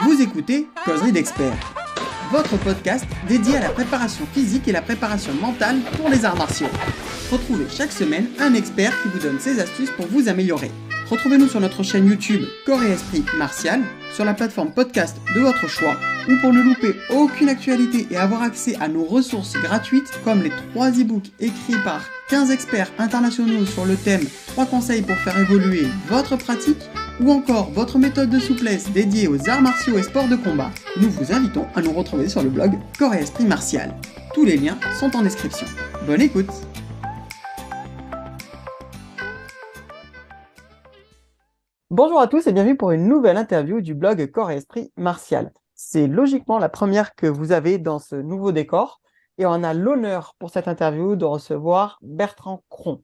Vous écoutez Causerie d'experts, votre podcast dédié à la préparation physique et la préparation mentale pour les arts martiaux. Retrouvez chaque semaine un expert qui vous donne ses astuces pour vous améliorer. Retrouvez-nous sur notre chaîne YouTube Corps et Esprit Martial, sur la plateforme podcast de votre choix, ou pour ne louper aucune actualité et avoir accès à nos ressources gratuites comme les 3 e-books écrits par 15 experts internationaux sur le thème 3 conseils pour faire évoluer votre pratique, ou encore votre méthode de souplesse dédiée aux arts martiaux et sports de combat, nous vous invitons à nous retrouver sur le blog Corps et Esprit Martial. Tous les liens sont en description. Bonne écoute! Bonjour à tous et bienvenue pour une nouvelle interview du blog Corps et Esprit Martial. C'est logiquement la première que vous avez dans ce nouveau décor et on a l'honneur pour cette interview de recevoir Bertrand Cron.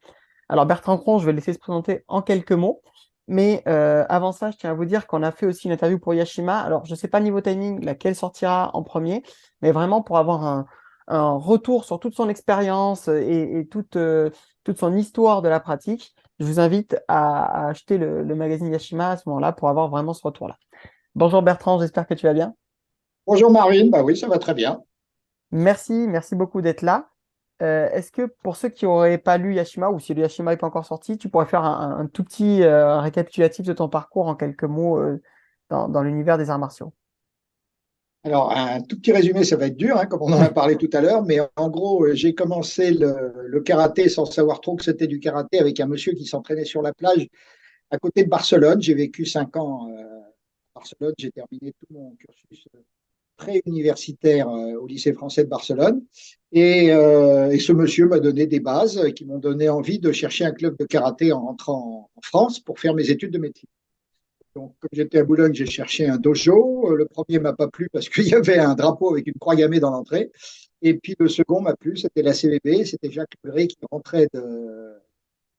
Alors Bertrand Cron, je vais le laisser se présenter en quelques mots. Mais avant ça, je tiens à vous dire qu'on a fait aussi une interview pour Yashima. Alors, je ne sais pas niveau timing laquelle sortira en premier, mais vraiment pour avoir un retour sur toute son expérience et toute son histoire de la pratique, je vous invite à acheter le magazine Yashima à ce moment-là pour avoir vraiment ce retour-là. Bonjour Bertrand, j'espère que tu vas bien. Bonjour Marine, bah oui, ça va très bien. Merci beaucoup d'être là. Est-ce que pour ceux qui n'auraient pas lu Yashima ou si le Yashima n'est pas encore sorti, tu pourrais faire un tout petit récapitulatif de ton parcours en quelques mots dans l'univers des arts martiaux? Alors, un tout petit résumé, ça va être dur, hein, comme on en a parlé tout à l'heure, mais en gros, j'ai commencé le karaté sans savoir trop que c'était du karaté avec un monsieur qui s'entraînait sur la plage à côté de Barcelone. J'ai vécu 5 ans à Barcelone, j'ai terminé tout mon cursus pré-universitaire au lycée français de Barcelone. Et ce monsieur m'a donné des bases qui m'ont donné envie de chercher un club de karaté en rentrant en France pour faire mes études de médecine. Donc, comme j'étais à Boulogne, j'ai cherché un dojo. Le premier m'a pas plu parce qu'il y avait un drapeau avec une croix gammée dans l'entrée. Et puis le second m'a plu, c'était la CVB. C'était Jacques Legré qui rentrait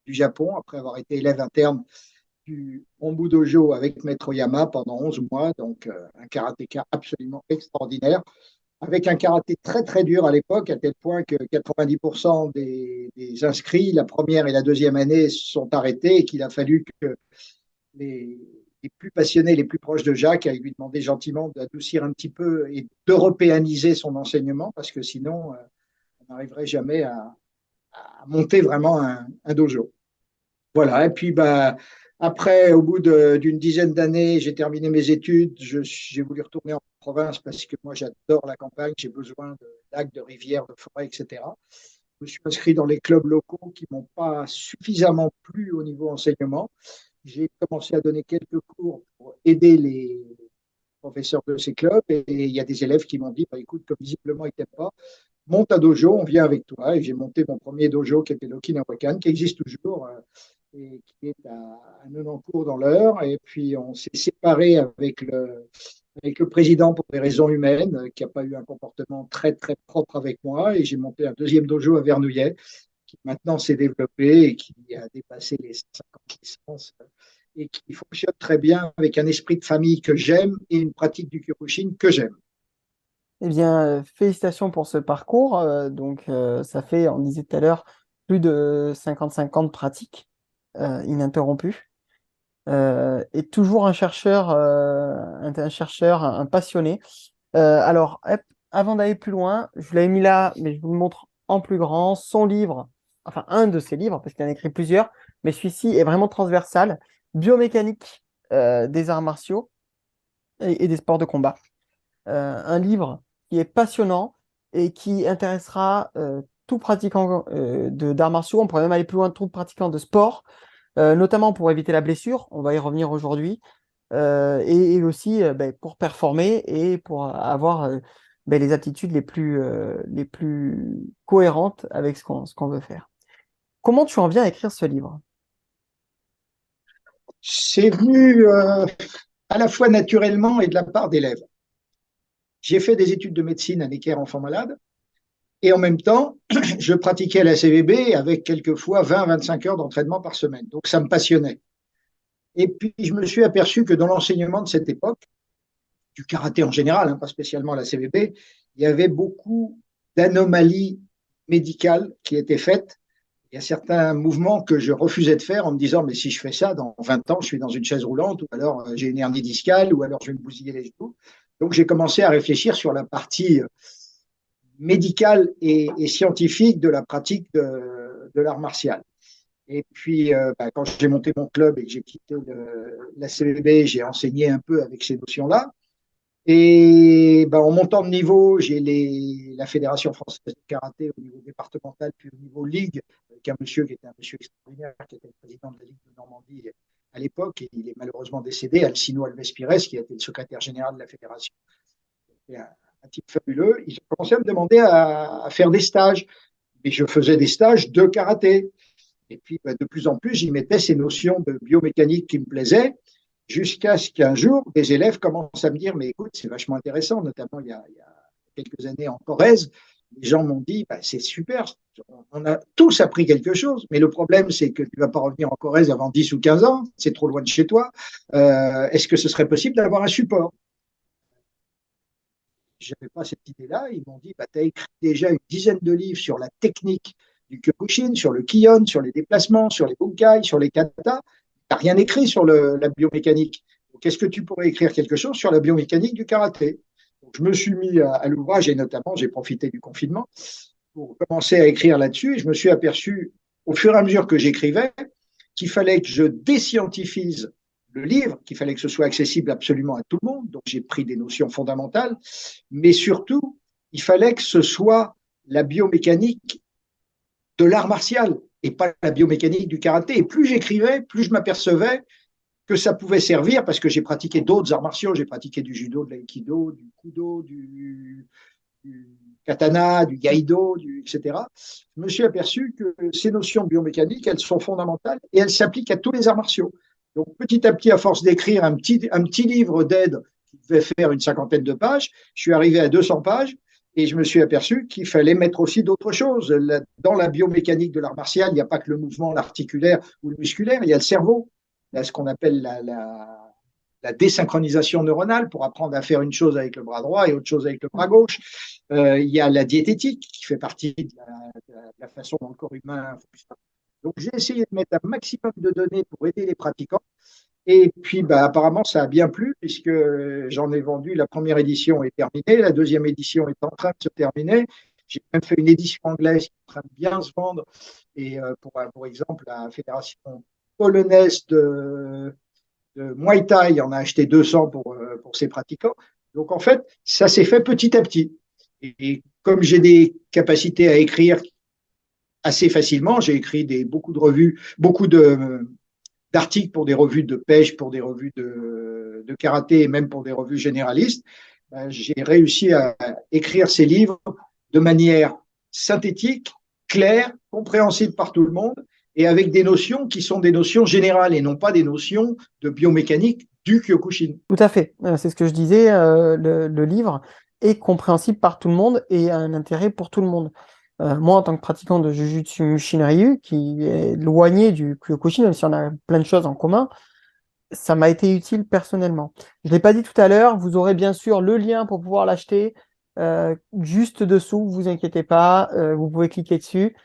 du Japon après avoir été élève interne du Hombu Dojo avec Maître Oyama pendant 11 mois. Donc, un karatéka absolument extraordinaire. Avec un karaté très très dur à l'époque, à tel point que 90% des inscrits, la première et la deuxième année, sont arrêtés et qu'il a fallu que les, les plus passionnés, les plus proches de Jacques, à lui demander gentiment d'adoucir un petit peu et d'européaniser son enseignement, parce que sinon, on n'arriverait jamais à monter vraiment un dojo. Voilà, et puis bah, après, au bout d'une dizaine d'années, j'ai terminé mes études, j'ai voulu retourner en province parce que moi j'adore la campagne, j'ai besoin de lacs, de rivières, de forêts, etc. Je me suis inscrit dans les clubs locaux qui m'ont pas suffisamment plu au niveau enseignement. J'ai commencé à donner quelques cours pour aider les professeurs de ces clubs et il y a des élèves qui m'ont dit bah, écoute, comme visiblement ils t'aiment pas, monte un dojo, on vient avec toi. Et j'ai monté mon premier dojo qui était l'Okinawakan, qui existe toujours et qui est à Nonancourt dans l'heure. Et puis on s'est séparé avec le président pour des raisons humaines, qui n'a pas eu un comportement très très propre avec moi. Et j'ai monté un deuxième dojo à Vernouillet qui maintenant s'est développé et qui a dépassé les 50 licences et qui fonctionne très bien avec un esprit de famille que j'aime et une pratique du Kyokushin que j'aime. Eh bien, félicitations pour ce parcours. Ça fait, on disait tout à l'heure, plus de 55 ans de pratique ininterrompue. Et toujours un chercheur, un passionné. Hop, avant d'aller plus loin, je l'avais mis là, mais je vous le montre en plus grand. Son livre, enfin un de ses livres, parce qu'il en a écrit plusieurs, mais celui-ci est vraiment transversal. Biomécanique des arts martiaux et des sports de combat. Un livre qui est passionnant et qui intéressera tout pratiquant d'arts martiaux. On pourrait même aller plus loin, tout pratiquant de sport, notamment pour éviter la blessure. On va y revenir aujourd'hui. Et aussi pour performer et pour avoir les aptitudes les plus cohérentes avec ce qu'on veut faire. Comment tu en viens à écrire ce livre? C'est venu à la fois naturellement et de la part d'élèves. J'ai fait des études de médecine à Necker Enfants Malades et en même temps, je pratiquais la CVB avec quelquefois 20-25 heures d'entraînement par semaine. Donc ça me passionnait. Et puis je me suis aperçu que dans l'enseignement de cette époque, du karaté en général, hein, pas spécialement la CVB, il y avait beaucoup d'anomalies médicales qui étaient faites. Il il y a certains mouvements que je refusais de faire en me disant, mais si je fais ça, dans 20 ans, je suis dans une chaise roulante, ou alors j'ai une hernie discale, ou alors je vais me bousiller les genoux. Donc j'ai commencé à réfléchir sur la partie médicale et scientifique de la pratique de l'art martial. Et puis, quand j'ai monté mon club et que j'ai quitté la CVB, j'ai enseigné un peu avec ces notions-là. Et en montant de niveau, j'ai la Fédération française de karaté au niveau départemental, puis au niveau ligue, avec un monsieur qui était un monsieur extraordinaire, qui était le président de la Ligue de Normandie à l'époque, et il est malheureusement décédé, Alcino Alves Pires, qui a été le secrétaire général de la fédération. Et un type fabuleux. Ils ont commencé à me demander à faire des stages. Et je faisais des stages de karaté. Et puis, de plus en plus, j'y mettais ces notions de biomécanique qui me plaisaient, jusqu'à ce qu'un jour, des élèves commencent à me dire, mais écoute, c'est vachement intéressant, notamment il y a quelques années en Corrèze, les gens m'ont dit, c'est super, on a tous appris quelque chose, mais le problème, c'est que tu ne vas pas revenir en Corrèze avant 10 ou 15 ans, c'est trop loin de chez toi. Est-ce que ce serait possible d'avoir un support? Je n'avais pas cette idée-là. Ils m'ont dit, tu as écrit déjà une dizaine de livres sur la technique du Kyokushin, sur le Kion, sur les déplacements, sur les bunkai, sur les katas. Tu n'as rien écrit sur la biomécanique. Est-ce que tu pourrais écrire quelque chose sur la biomécanique du karaté? Donc, je me suis mis à l'ouvrage et notamment, j'ai profité du confinement pour commencer à écrire là-dessus. Et je me suis aperçu, au fur et à mesure que j'écrivais, qu'il fallait que je déscientifise le livre, qu'il fallait que ce soit accessible absolument à tout le monde. Donc, j'ai pris des notions fondamentales, mais surtout, il fallait que ce soit la biomécanique de l'art martial et pas la biomécanique du karaté. Et plus j'écrivais, plus je m'apercevais que ça pouvait servir parce que j'ai pratiqué d'autres arts martiaux. J'ai pratiqué du judo, de l'aïkido, du kudo, du katana, du gaïdo, etc. Je me suis aperçu que ces notions biomécaniques, elles sont fondamentales et elles s'appliquent à tous les arts martiaux. Donc, petit à petit, à force d'écrire un petit livre d'aide qui devait faire une cinquantaine de pages, je suis arrivé à 200 pages et je me suis aperçu qu'il fallait mettre aussi d'autres choses. Dans la biomécanique de l'art martial, il n'y a pas que le mouvement l'articulaire ou le musculaire, il y a le cerveau. Il y a ce qu'on appelle la désynchronisation neuronale pour apprendre à faire une chose avec le bras droit et autre chose avec le bras gauche. Il y a la diététique qui fait partie de la façon dont le corps humain fonctionne. Donc, j'ai essayé de mettre un maximum de données pour aider les pratiquants. Et puis, apparemment, ça a bien plu puisque j'en ai vendu. La première édition est terminée, la deuxième édition est en train de se terminer. J'ai même fait une édition anglaise qui est en train de bien se vendre. Et pour exemple, la fédération polonaise de Muay Thai en a acheté 200 pour ses pratiquants. Donc, en fait, ça s'est fait petit à petit. Et comme j'ai des capacités à écrire assez facilement, j'ai écrit beaucoup de revues, d'articles pour des revues de pêche, pour des revues de karaté et même pour des revues généralistes. J'ai réussi à écrire ces livres de manière synthétique, claire, compréhensible par tout le monde et avec des notions qui sont des notions générales et non pas des notions de biomécanique du Kyokushin. Tout à fait. C'est ce que je disais. Le livre est compréhensible par tout le monde et a un intérêt pour tout le monde. Moi, en tant que pratiquant de Jujutsu Mushin-Ryu, qui est éloigné du Kyokushin, même si on a plein de choses en commun, ça m'a été utile personnellement. Je ne l'ai pas dit tout à l'heure, vous aurez bien sûr le lien pour pouvoir l'acheter juste dessous, vous inquiétez pas, vous pouvez cliquer dessus.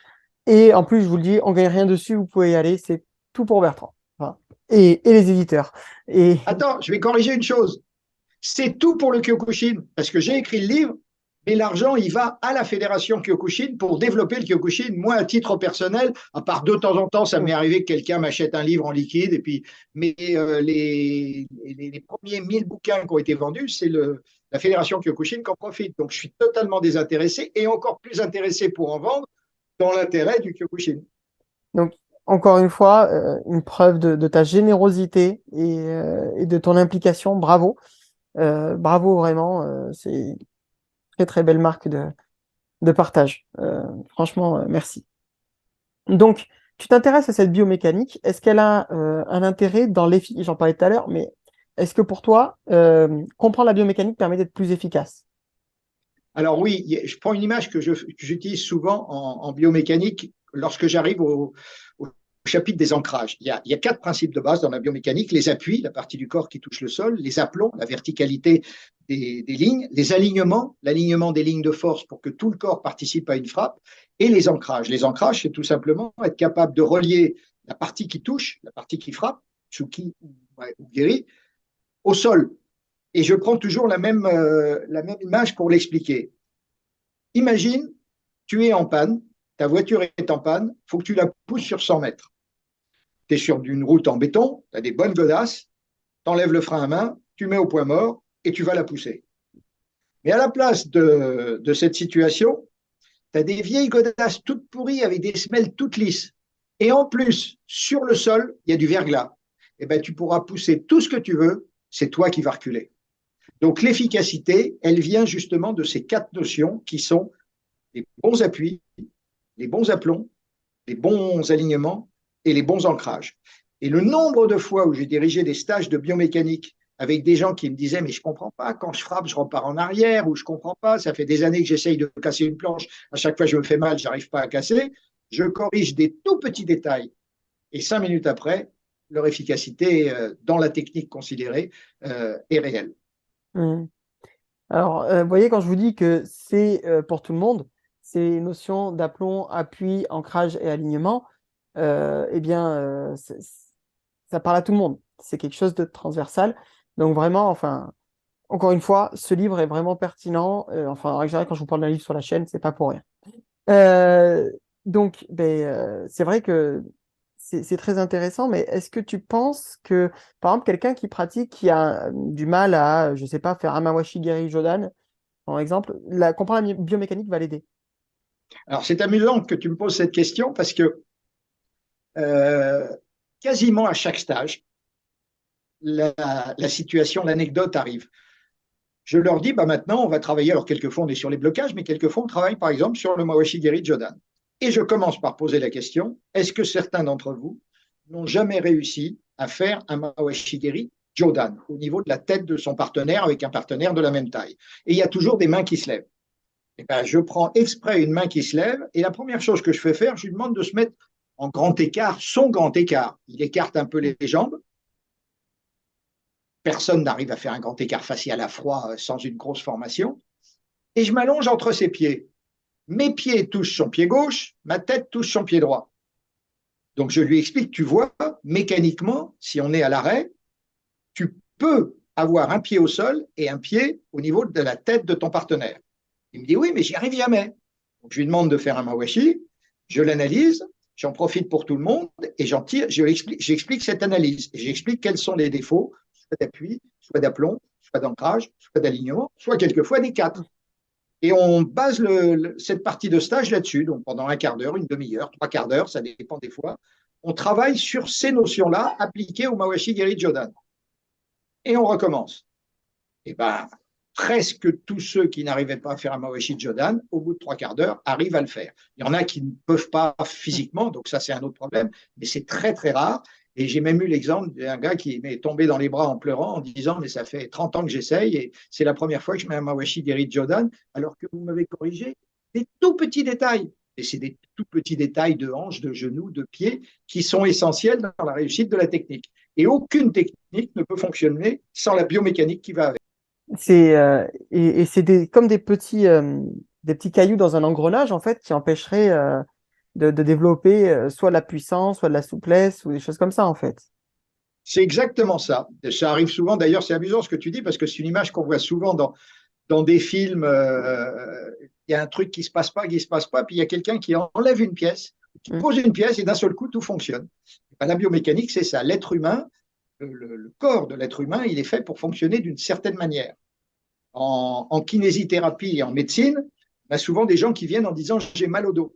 Et en plus, je vous le dis, on gagne rien dessus, vous pouvez y aller, c'est tout pour Bertrand. Voilà. Et les éditeurs. Et Attends, je vais corriger une chose. C'est tout pour le Kyokushin, parce que j'ai écrit le livre, mais l'argent, il va à la fédération Kyokushin pour développer le Kyokushin. Moi, à titre personnel, à part de temps en temps, ça m'est arrivé que quelqu'un m'achète un livre en liquide, mais les premiers 1000 bouquins qui ont été vendus, c'est la fédération Kyokushin qui en profite. Donc, je suis totalement désintéressé et encore plus intéressé pour en vendre dans l'intérêt du Kyokushin. donc, encore une fois, une preuve de ta générosité et de ton implication. Bravo. Bravo vraiment. C'est une très très belle marque de partage. Franchement, merci. Donc, tu t'intéresses à cette biomécanique. Est-ce qu'elle a un intérêt dans l'efficacité? J'en parlais tout à l'heure, mais est-ce que pour toi, comprendre la biomécanique permet d'être plus efficace? Alors oui, je prends une image que j'utilise souvent en biomécanique lorsque j'arrive au chapitre des ancrages. Il y a 4 principes de base dans la biomécanique: les appuis, la partie du corps qui touche le sol; les aplombs, la verticalité des lignes, les alignements, l'alignement des lignes de force pour que tout le corps participe à une frappe, et les ancrages. Les ancrages, c'est tout simplement être capable de relier la partie qui touche, la partie qui frappe, Tsuki ou Geri, au sol. Et je prends toujours la même image pour l'expliquer. Imagine, tu es en panne, ta voiture est en panne, il faut que tu la pousses sur 100 mètres. Tu es sur une route en béton, tu as des bonnes godasses, tu enlèves le frein à main, tu mets au point mort et tu vas la pousser. Mais à la place de cette situation, tu as des vieilles godasses toutes pourries avec des semelles toutes lisses. Et en plus, sur le sol, il y a du verglas. Et ben, tu pourras pousser tout ce que tu veux, c'est toi qui vas reculer. Donc l'efficacité, elle vient justement de ces quatre notions qui sont les bons appuis, les bons aplombs, les bons alignements et les bons ancrages. Et le nombre de fois où j'ai dirigé des stages de biomécanique avec des gens qui me disaient mais je comprends pas, quand je frappe, je repars en arrière, ou je comprends pas, ça fait des années que j'essaye de casser une planche, à chaque fois je me fais mal, j'arrive pas à casser, je corrige des tout petits détails et 5 minutes après, leur efficacité dans la technique considérée est réelle. Mhm. Alors, vous voyez, quand je vous dis que c'est pour tout le monde, ces notions d'aplomb, appui, ancrage et alignement, eh bien, ça parle à tout le monde. C'est quelque chose de transversal. Donc vraiment, enfin, encore une fois, ce livre est vraiment pertinent. Enfin, en règle générale, quand je vous parle d'un livre sur la chaîne, c'est pas pour rien. Euh, donc, ben, c'est vrai que c'est très intéressant, mais est-ce que tu penses que, par exemple, quelqu'un qui pratique, qui a du mal à, je sais pas, faire Hamawashi Geri Jodan, par exemple, comprendre la biomécanique va l'aider? Alors c'est amusant que tu me poses cette question parce que euh, quasiment à chaque stage, la situation, l'anecdote arrive. Je leur dis, bah maintenant, on va travailler. Alors, quelquefois, on est sur les blocages, mais quelquefois, on travaille, par exemple, sur le Mawashi Geri Jodan. Et je commence par poser la question, est-ce que certains d'entre vous n'ont jamais réussi à faire un Mawashi Geri Jodan au niveau de la tête de son partenaire avec un partenaire de la même taille? Et il y a toujours des mains qui se lèvent. Et ben, je prends exprès une main qui se lève et la première chose que je fais faire, je lui demande de se mettre en grand écart, son grand écart. Il écarte un peu les jambes. Personne n'arrive à faire un grand écart facial à froid sans une grosse formation. Et je m'allonge entre ses pieds. Mes pieds touchent son pied gauche, ma tête touche son pied droit. Donc je lui explique, tu vois, mécaniquement, si on est à l'arrêt, tu peux avoir un pied au sol et un pied au niveau de la tête de ton partenaire. Il me dit, oui, mais j'y arrive jamais. Donc je lui demande de faire un mawashi, je l'analyse, j'en profite pour tout le monde et j'en tire, j'explique cette analyse et j'explique quels sont les défauts, soit d'appui, soit d'aplomb, soit d'ancrage, soit d'alignement, soit quelquefois des quatre. Et on base cette partie de stage là-dessus. Donc pendant un quart d'heure, une demi-heure, trois quarts d'heure, ça dépend des fois. On travaille sur ces notions-là appliquées au Mawashi Geri Jodan. Et on recommence. Et ben, presque tous ceux qui n'arrivaient pas à faire un Mawashi Jodan, au bout de trois quarts d'heure, arrivent à le faire. Il y en a qui ne peuvent pas physiquement, donc ça c'est un autre problème, mais c'est très très rare. Et j'ai même eu l'exemple d'un gars qui m'est tombé dans les bras en pleurant en disant mais ça fait 30 ans que j'essaye et c'est la première fois que je mets un Mawashi Geri Jodan alors que vous m'avez corrigé des tout petits détails. Et c'est des tout petits détails de hanches, de genoux, de pieds qui sont essentiels dans la réussite de la technique. Et aucune technique ne peut fonctionner sans la biomécanique qui va avec. Et c'est comme des petits cailloux dans un engrenage, en fait, qui empêcheraient de développer soit de la puissance, soit de la souplesse, ou des choses comme ça, en fait. C'est exactement ça. Ça arrive souvent, d'ailleurs, c'est amusant ce que tu dis, parce que c'est une image qu'on voit souvent dans des films. Il y a un truc qui ne se passe pas, puis il y a quelqu'un qui enlève une pièce, qui Mm. pose une pièce, et d'un seul coup, tout fonctionne. Ben, la biomécanique, c'est ça. L'être humain, le corps de l'être humain, il est fait pour fonctionner d'une certaine manière. En kinésithérapie et en médecine, on a souvent des gens qui viennent en disant j'ai mal au dos.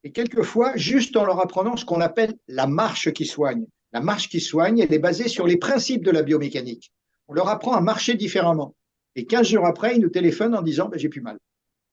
Et quelquefois, juste en leur apprenant ce qu'on appelle la marche qui soigne. La marche qui soigne, elle est basée sur les principes de la biomécanique. On leur apprend à marcher différemment. Et 15 jours après, ils nous téléphonent en disant ben, j'ai plus mal.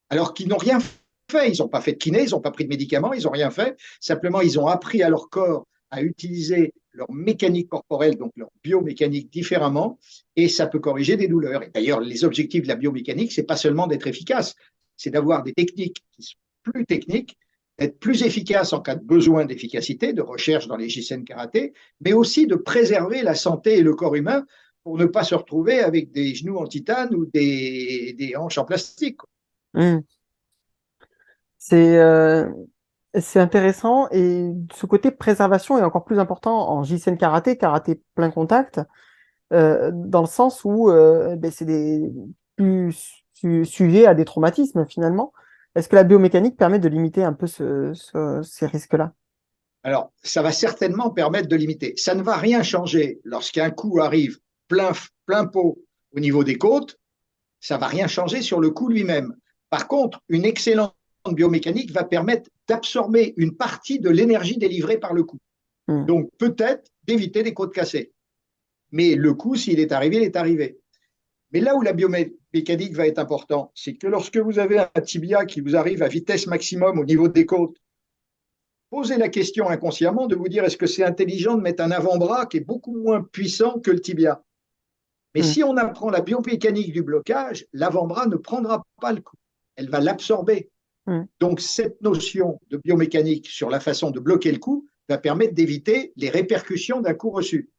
Alors qu'ils n'ont rien fait. Ils n'ont pas fait de kiné, ils n'ont pas pris de médicaments, ils n'ont rien fait. Simplement, ils ont appris à leur corps à utiliser leur mécanique corporelle, donc leur biomécanique différemment, et ça peut corriger des douleurs. Et d'ailleurs, les objectifs de la biomécanique, c'est pas seulement d'être efficace, c'est d'avoir des techniques qui sont plus techniques, d'être plus efficace en cas de besoin d'efficacité, de recherche dans les JSN karaté, mais aussi de préserver la santé et le corps humain pour ne pas se retrouver avec des genoux en titane ou des hanches en plastique. Hmm. C'est c'est intéressant et ce côté préservation est encore plus important en JSN karaté, karaté plein contact, dans le sens où ben, c'est des plus sujets à des traumatismes finalement. Est-ce que la biomécanique permet de limiter un peu ces risques-là? Alors, ça va certainement permettre de limiter. Ça ne va rien changer lorsqu'un coup arrive plein pot au niveau des côtes, ça ne va rien changer sur le coup lui-même. Par contre, une excellente biomécanique va permettre d'absorber une partie de l'énergie délivrée par le coup. Hmm. Donc, peut-être d'éviter des côtes cassées. Mais le coup, s'il est arrivé, il est arrivé. Mais là où la biomécanique va être importante, c'est que lorsque vous avez un tibia qui vous arrive à vitesse maximum au niveau des côtes, posez la question inconsciemment de vous dire est-ce que c'est intelligent de mettre un avant-bras qui est beaucoup moins puissant que le tibia. Mais Hmm. si on apprend la biomécanique du blocage, l'avant-bras ne prendra pas le coup. Elle va l'absorber. Hmm. Donc, cette notion de biomécanique sur la façon de bloquer le coup va permettre d'éviter les répercussions d'un coup reçu.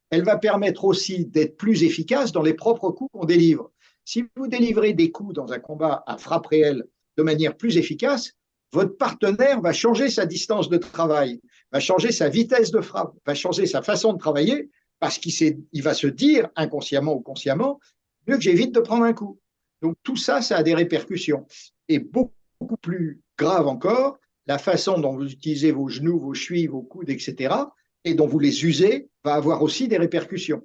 Elle va permettre aussi d'être plus efficace dans les propres coups qu'on délivre. Si vous délivrez des coups dans un combat à frappe réelle de manière plus efficace, votre partenaire va changer sa distance de travail, va changer sa vitesse de frappe, va changer sa façon de travailler parce qu'il va se dire inconsciemment ou consciemment, mieux que j'évite de prendre un coup. Donc tout ça, ça a des répercussions. Et beaucoup plus grave encore, la façon dont vous utilisez vos genoux, vos chevilles, vos coudes, etc., et dont vous les usez, va avoir aussi des répercussions.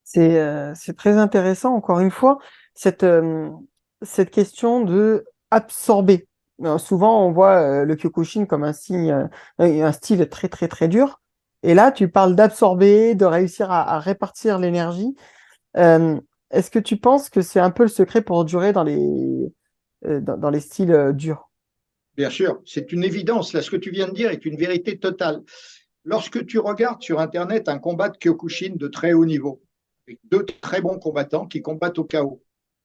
C'est très intéressant, encore une fois, cette, cette question de absorber. Souvent, on voit le Kyokushin comme un signe, un style très, très, très dur. Et là, tu parles d'absorber, de réussir à répartir l'énergie. Euh, Est-ce que tu penses que c'est un peu le secret pour durer dans les styles durs? Bien sûr, c'est une évidence. Là, ce que tu viens de dire est une vérité totale. Lorsque tu regardes sur Internet un combat de Kyokushin de très haut niveau, avec deux très bons combattants qui combattent au chaos,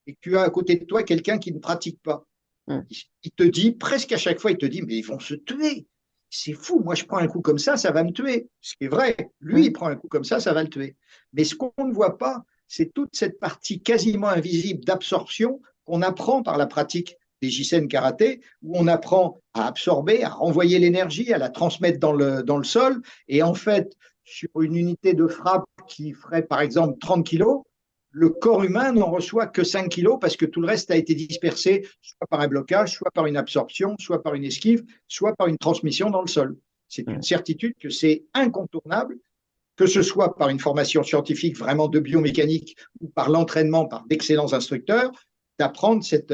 et que tu as à côté de toi quelqu'un qui ne pratique pas, Hmm. il te dit, presque à chaque fois, il te dit, mais ils vont se tuer. C'est fou, moi je prends un coup comme ça va me tuer. Ce qui est vrai, lui Hmm. il prend un coup comme ça va le tuer. Mais ce qu'on ne voit pas, c'est toute cette partie quasiment invisible d'absorption qu'on apprend par la pratique des Jisen karaté, où on apprend à absorber, à renvoyer l'énergie, à la transmettre dans le sol. Et en fait, sur une unité de frappe qui ferait par exemple 30 kilos, le corps humain n'en reçoit que 5 kilos parce que tout le reste a été dispersé soit par un blocage, soit par une absorption, soit par une esquive, soit par une transmission dans le sol. C'est une Hmm. certitude que c'est incontournable, que ce soit par une formation scientifique vraiment de biomécanique ou par l'entraînement par d'excellents instructeurs, d'apprendre cette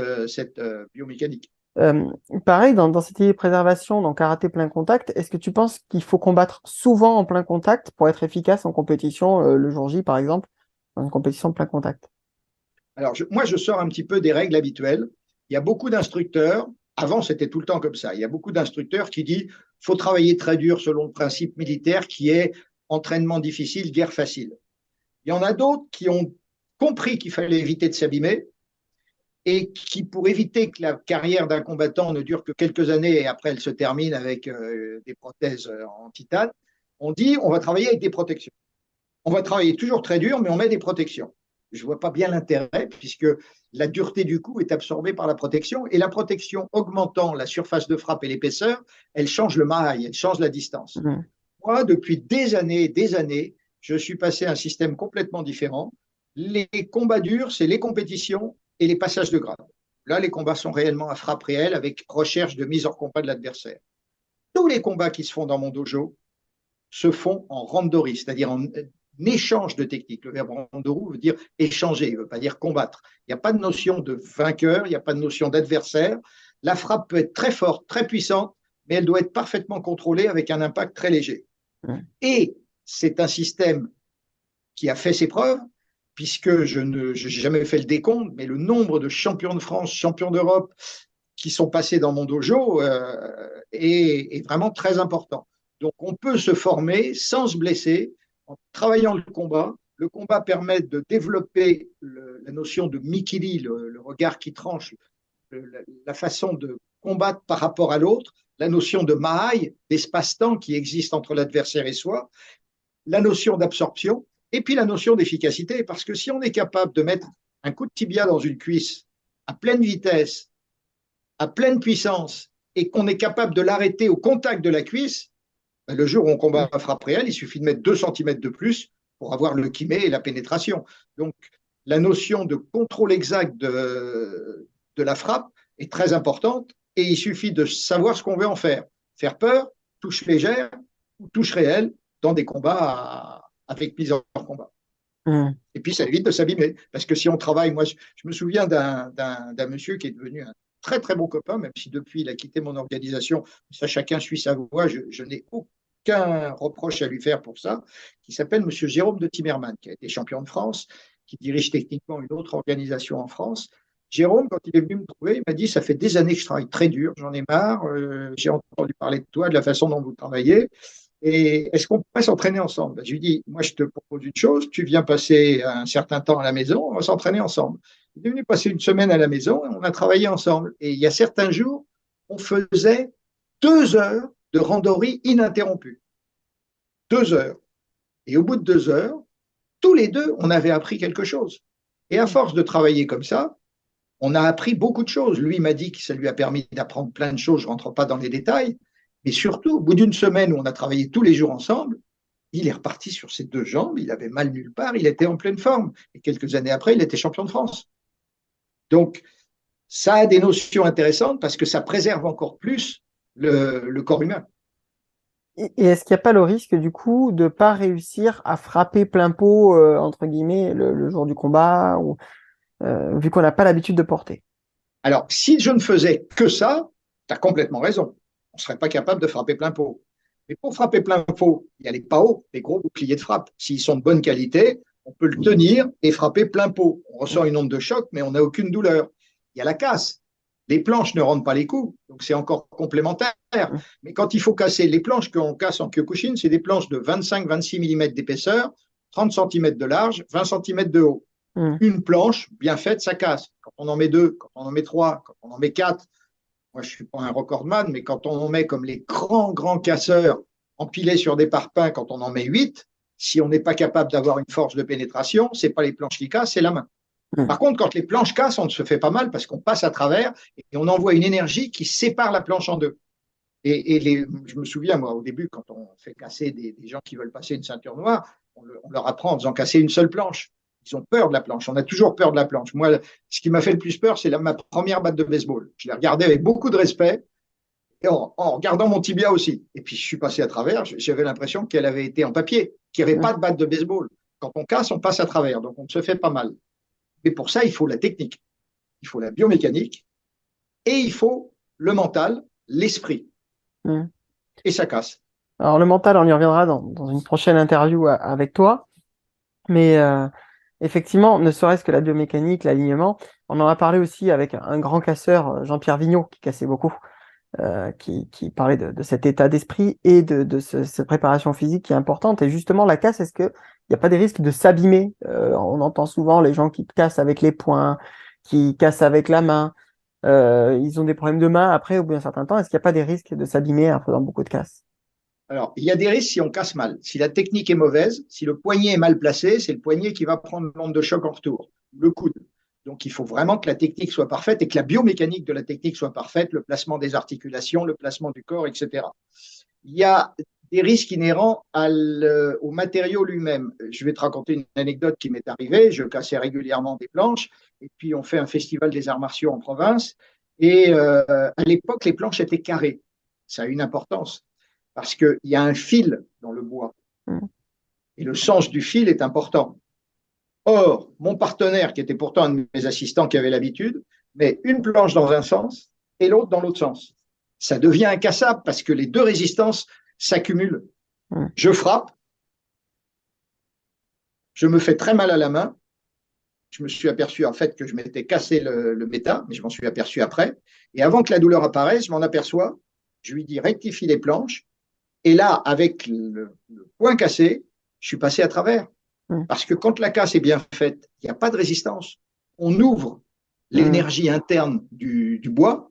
biomécanique. Euh, Pareil, dans cette idée de préservation, dans karaté plein contact, est-ce que tu penses qu'il faut combattre souvent en plein contact pour être efficace en compétition, le jour J par exemple, dans une compétition plein contact? Alors, moi, je sors un petit peu des règles habituelles. Il y a beaucoup d'instructeurs, avant c'était tout le temps comme ça, il y a beaucoup d'instructeurs qui disent faut travailler très dur selon le principe militaire qui est entraînement difficile, guerre facile. Il y en a d'autres qui ont compris qu'il fallait éviter de s'abîmer et qui, pour éviter que la carrière d'un combattant ne dure que quelques années et après elle se termine avec des prothèses en titane, on dit on va travailler avec des protections. On va travailler toujours très dur, mais on met des protections. Je ne vois pas bien l'intérêt, puisque la dureté du coup est absorbée par la protection, et la protection augmentant la surface de frappe et l'épaisseur, elle change le maille, elle change la distance. Mhm. Moi, depuis des années, je suis passé à un système complètement différent. Les combats durs, c'est les compétitions et les passages de grade. Là, les combats sont réellement à frappe réelle avec recherche de mise hors combat de l'adversaire. Tous les combats qui se font dans mon dojo se font en randori, c'est-à-dire en échange de techniques. Le verbe randori veut dire échanger, il ne veut pas dire combattre. Il n'y a pas de notion de vainqueur, il n'y a pas de notion d'adversaire. La frappe peut être très forte, très puissante, mais elle doit être parfaitement contrôlée avec un impact très léger. Mhm. Et c'est un système qui a fait ses preuves, puisque je n'ai jamais fait le décompte, mais le nombre de champions de France, champions d'Europe qui sont passés dans mon dojo est vraiment très important. Donc on peut se former sans se blesser, en travaillant le combat. Le combat permet de développer la notion de mikili, le regard qui tranche, la façon de combattre par rapport à l'autre, la notion de mahaï, d'espace-temps qui existe entre l'adversaire et soi, la notion d'absorption Et puis la notion d'efficacité, parce que si on est capable de mettre un coup de tibia dans une cuisse à pleine vitesse, à pleine puissance, et qu'on est capable de l'arrêter au contact de la cuisse, ben, le jour où on combat à frappe réelle, il suffit de mettre 2 centimètres de plus pour avoir le kimé et la pénétration. Donc la notion de contrôle exact de la frappe est très importante et il suffit de savoir ce qu'on veut en faire. Faire peur, touche légère ou touche réelle dans des combats avec mise en combat. Mm. Et puis, ça évite de s'abîmer. Parce que si on travaille, moi, je me souviens d'un monsieur qui est devenu un très, très bon copain, même si depuis, il a quitté mon organisation. Ça, chacun suit sa voie. Je n'ai aucun reproche à lui faire pour ça, qui s'appelle monsieur Jérôme de Timmerman, qui a été champion de France, qui dirige techniquement une autre organisation en France. Jérôme, quand il est venu me trouver, il m'a dit, ça fait des années que je travaille très dur, j'en ai marre, j'ai entendu parler de toi, de la façon dont vous travaillez. Et est-ce qu'on pourrait s'entraîner ensemble? Ben, je lui dis, moi, je te propose une chose, tu viens passer un certain temps à la maison, on va s'entraîner ensemble. Il est venu passer une semaine à la maison et on a travaillé ensemble. Et il y a certains jours, on faisait 2 heures de randonnées ininterrompue. 2 heures. Et au bout de 2 heures, tous les deux, on avait appris quelque chose. Et à force de travailler comme ça, on a appris beaucoup de choses. Lui m'a dit que ça lui a permis d'apprendre plein de choses, je ne rentre pas dans les détails. Mais surtout, au bout d'une semaine où on a travaillé tous les jours ensemble, il est reparti sur ses 2 jambes, il avait mal nulle part, il était en pleine forme. Et quelques années après, il était champion de France. Donc, ça a des notions intéressantes parce que ça préserve encore plus le corps humain. Et est-ce qu'il n'y a pas le risque, du coup, de pas réussir à frapper plein pot, entre guillemets, le jour du combat, ou, vu qu'on n'a pas l'habitude de porter? Alors, si je ne faisais que ça, tu as complètement raison. On ne serait pas capable de frapper plein pot. Mais pour frapper plein pot, il y a les PAO, les gros boucliers de frappe. S'ils sont de bonne qualité, on peut le tenir et frapper plein pot. On ressent une onde de choc, mais on n'a aucune douleur. Il y a la casse. Les planches ne rendent pas les coups, donc c'est encore complémentaire. Mais quand il faut casser, les planches qu'on casse en Kyokushin, c'est des planches de 25-26 mm d'épaisseur, 30 cm de large, 20 cm de haut. Mm. Une planche bien faite, ça casse. Quand on en met 2, quand on en met 3, quand on en met 4, moi je ne suis pas un recordman, mais quand on en met comme les grands, grands casseurs empilés sur des parpaings, quand on en met 8, si on n'est pas capable d'avoir une force de pénétration, ce n'est pas les planches qui cassent, c'est la main. Mm. Par contre, quand les planches cassent, on ne se fait pas mal parce qu'on passe à travers et on envoie une énergie qui sépare la planche en deux. Je me souviens, moi, au début, quand on fait casser des gens qui veulent passer une ceinture noire, on leur apprend en faisant casser une seule planche. Ils ont peur de la planche. On a toujours peur de la planche. Moi, ce qui m'a fait le plus peur, c'est ma première batte de baseball. Je l'ai regardée avec beaucoup de respect et en regardant mon tibia aussi. Et puis, je suis passé à travers. J'avais l'impression qu'elle avait été en papier, qu'il n'y avait pas de batte de baseball. Quand on casse, on passe à travers. Donc, on se fait pas mal. Mais pour ça, il faut la technique, il faut la biomécanique et il faut le mental, l'esprit. Mm. Et ça casse. Alors, le mental, on y reviendra dans une prochaine interview avec toi. Mais effectivement, ne serait-ce que la biomécanique, l'alignement, on en a parlé aussi avec un grand casseur, Jean-Pierre Vigneault, qui cassait beaucoup, qui parlait de cet état d'esprit et de cette préparation physique qui est importante. Et justement, la casse, est-ce qu'il n'y a pas des risques de s'abîmer? On entend souvent les gens qui cassent avec les poings, qui cassent avec la main. Ils ont des problèmes de main après, au bout d'un certain temps. Est-ce qu'il n'y a pas des risques de s'abîmer en faisant beaucoup de casse? Alors, il y a des risques si on casse mal. Si la technique est mauvaise, si le poignet est mal placé, c'est le poignet qui va prendre l'onde de choc en retour, le coude. Donc, il faut vraiment que la technique soit parfaite et que la biomécanique de la technique soit parfaite, le placement des articulations, le placement du corps, etc. Il y a des risques inhérents au matériau lui-même. Je vais te raconter une anecdote qui m'est arrivée. Je cassais régulièrement des planches et puis on fait un festival des arts martiaux en province. Et à l'époque, les planches étaient carrées. Ça a une importance parce qu'il y a un fil dans le bois Mm. et le sens du fil est important. Or, mon partenaire, qui était pourtant un de mes assistants qui avait l'habitude, met une planche dans un sens et l'autre dans l'autre sens. Ça devient incassable parce que les deux résistances s'accumulent. Mm. Je frappe, je me fais très mal à la main. Je me suis aperçu en fait que je m'étais cassé le méta, mais je m'en suis aperçu après. Et avant que la douleur apparaisse, je m'en aperçois. Je lui dis rectifie les planches. Et là, avec le point cassé, je suis passé à travers. Mm. Parce que quand la casse est bien faite, il n'y a pas de résistance. On ouvre Mm. l'énergie interne du bois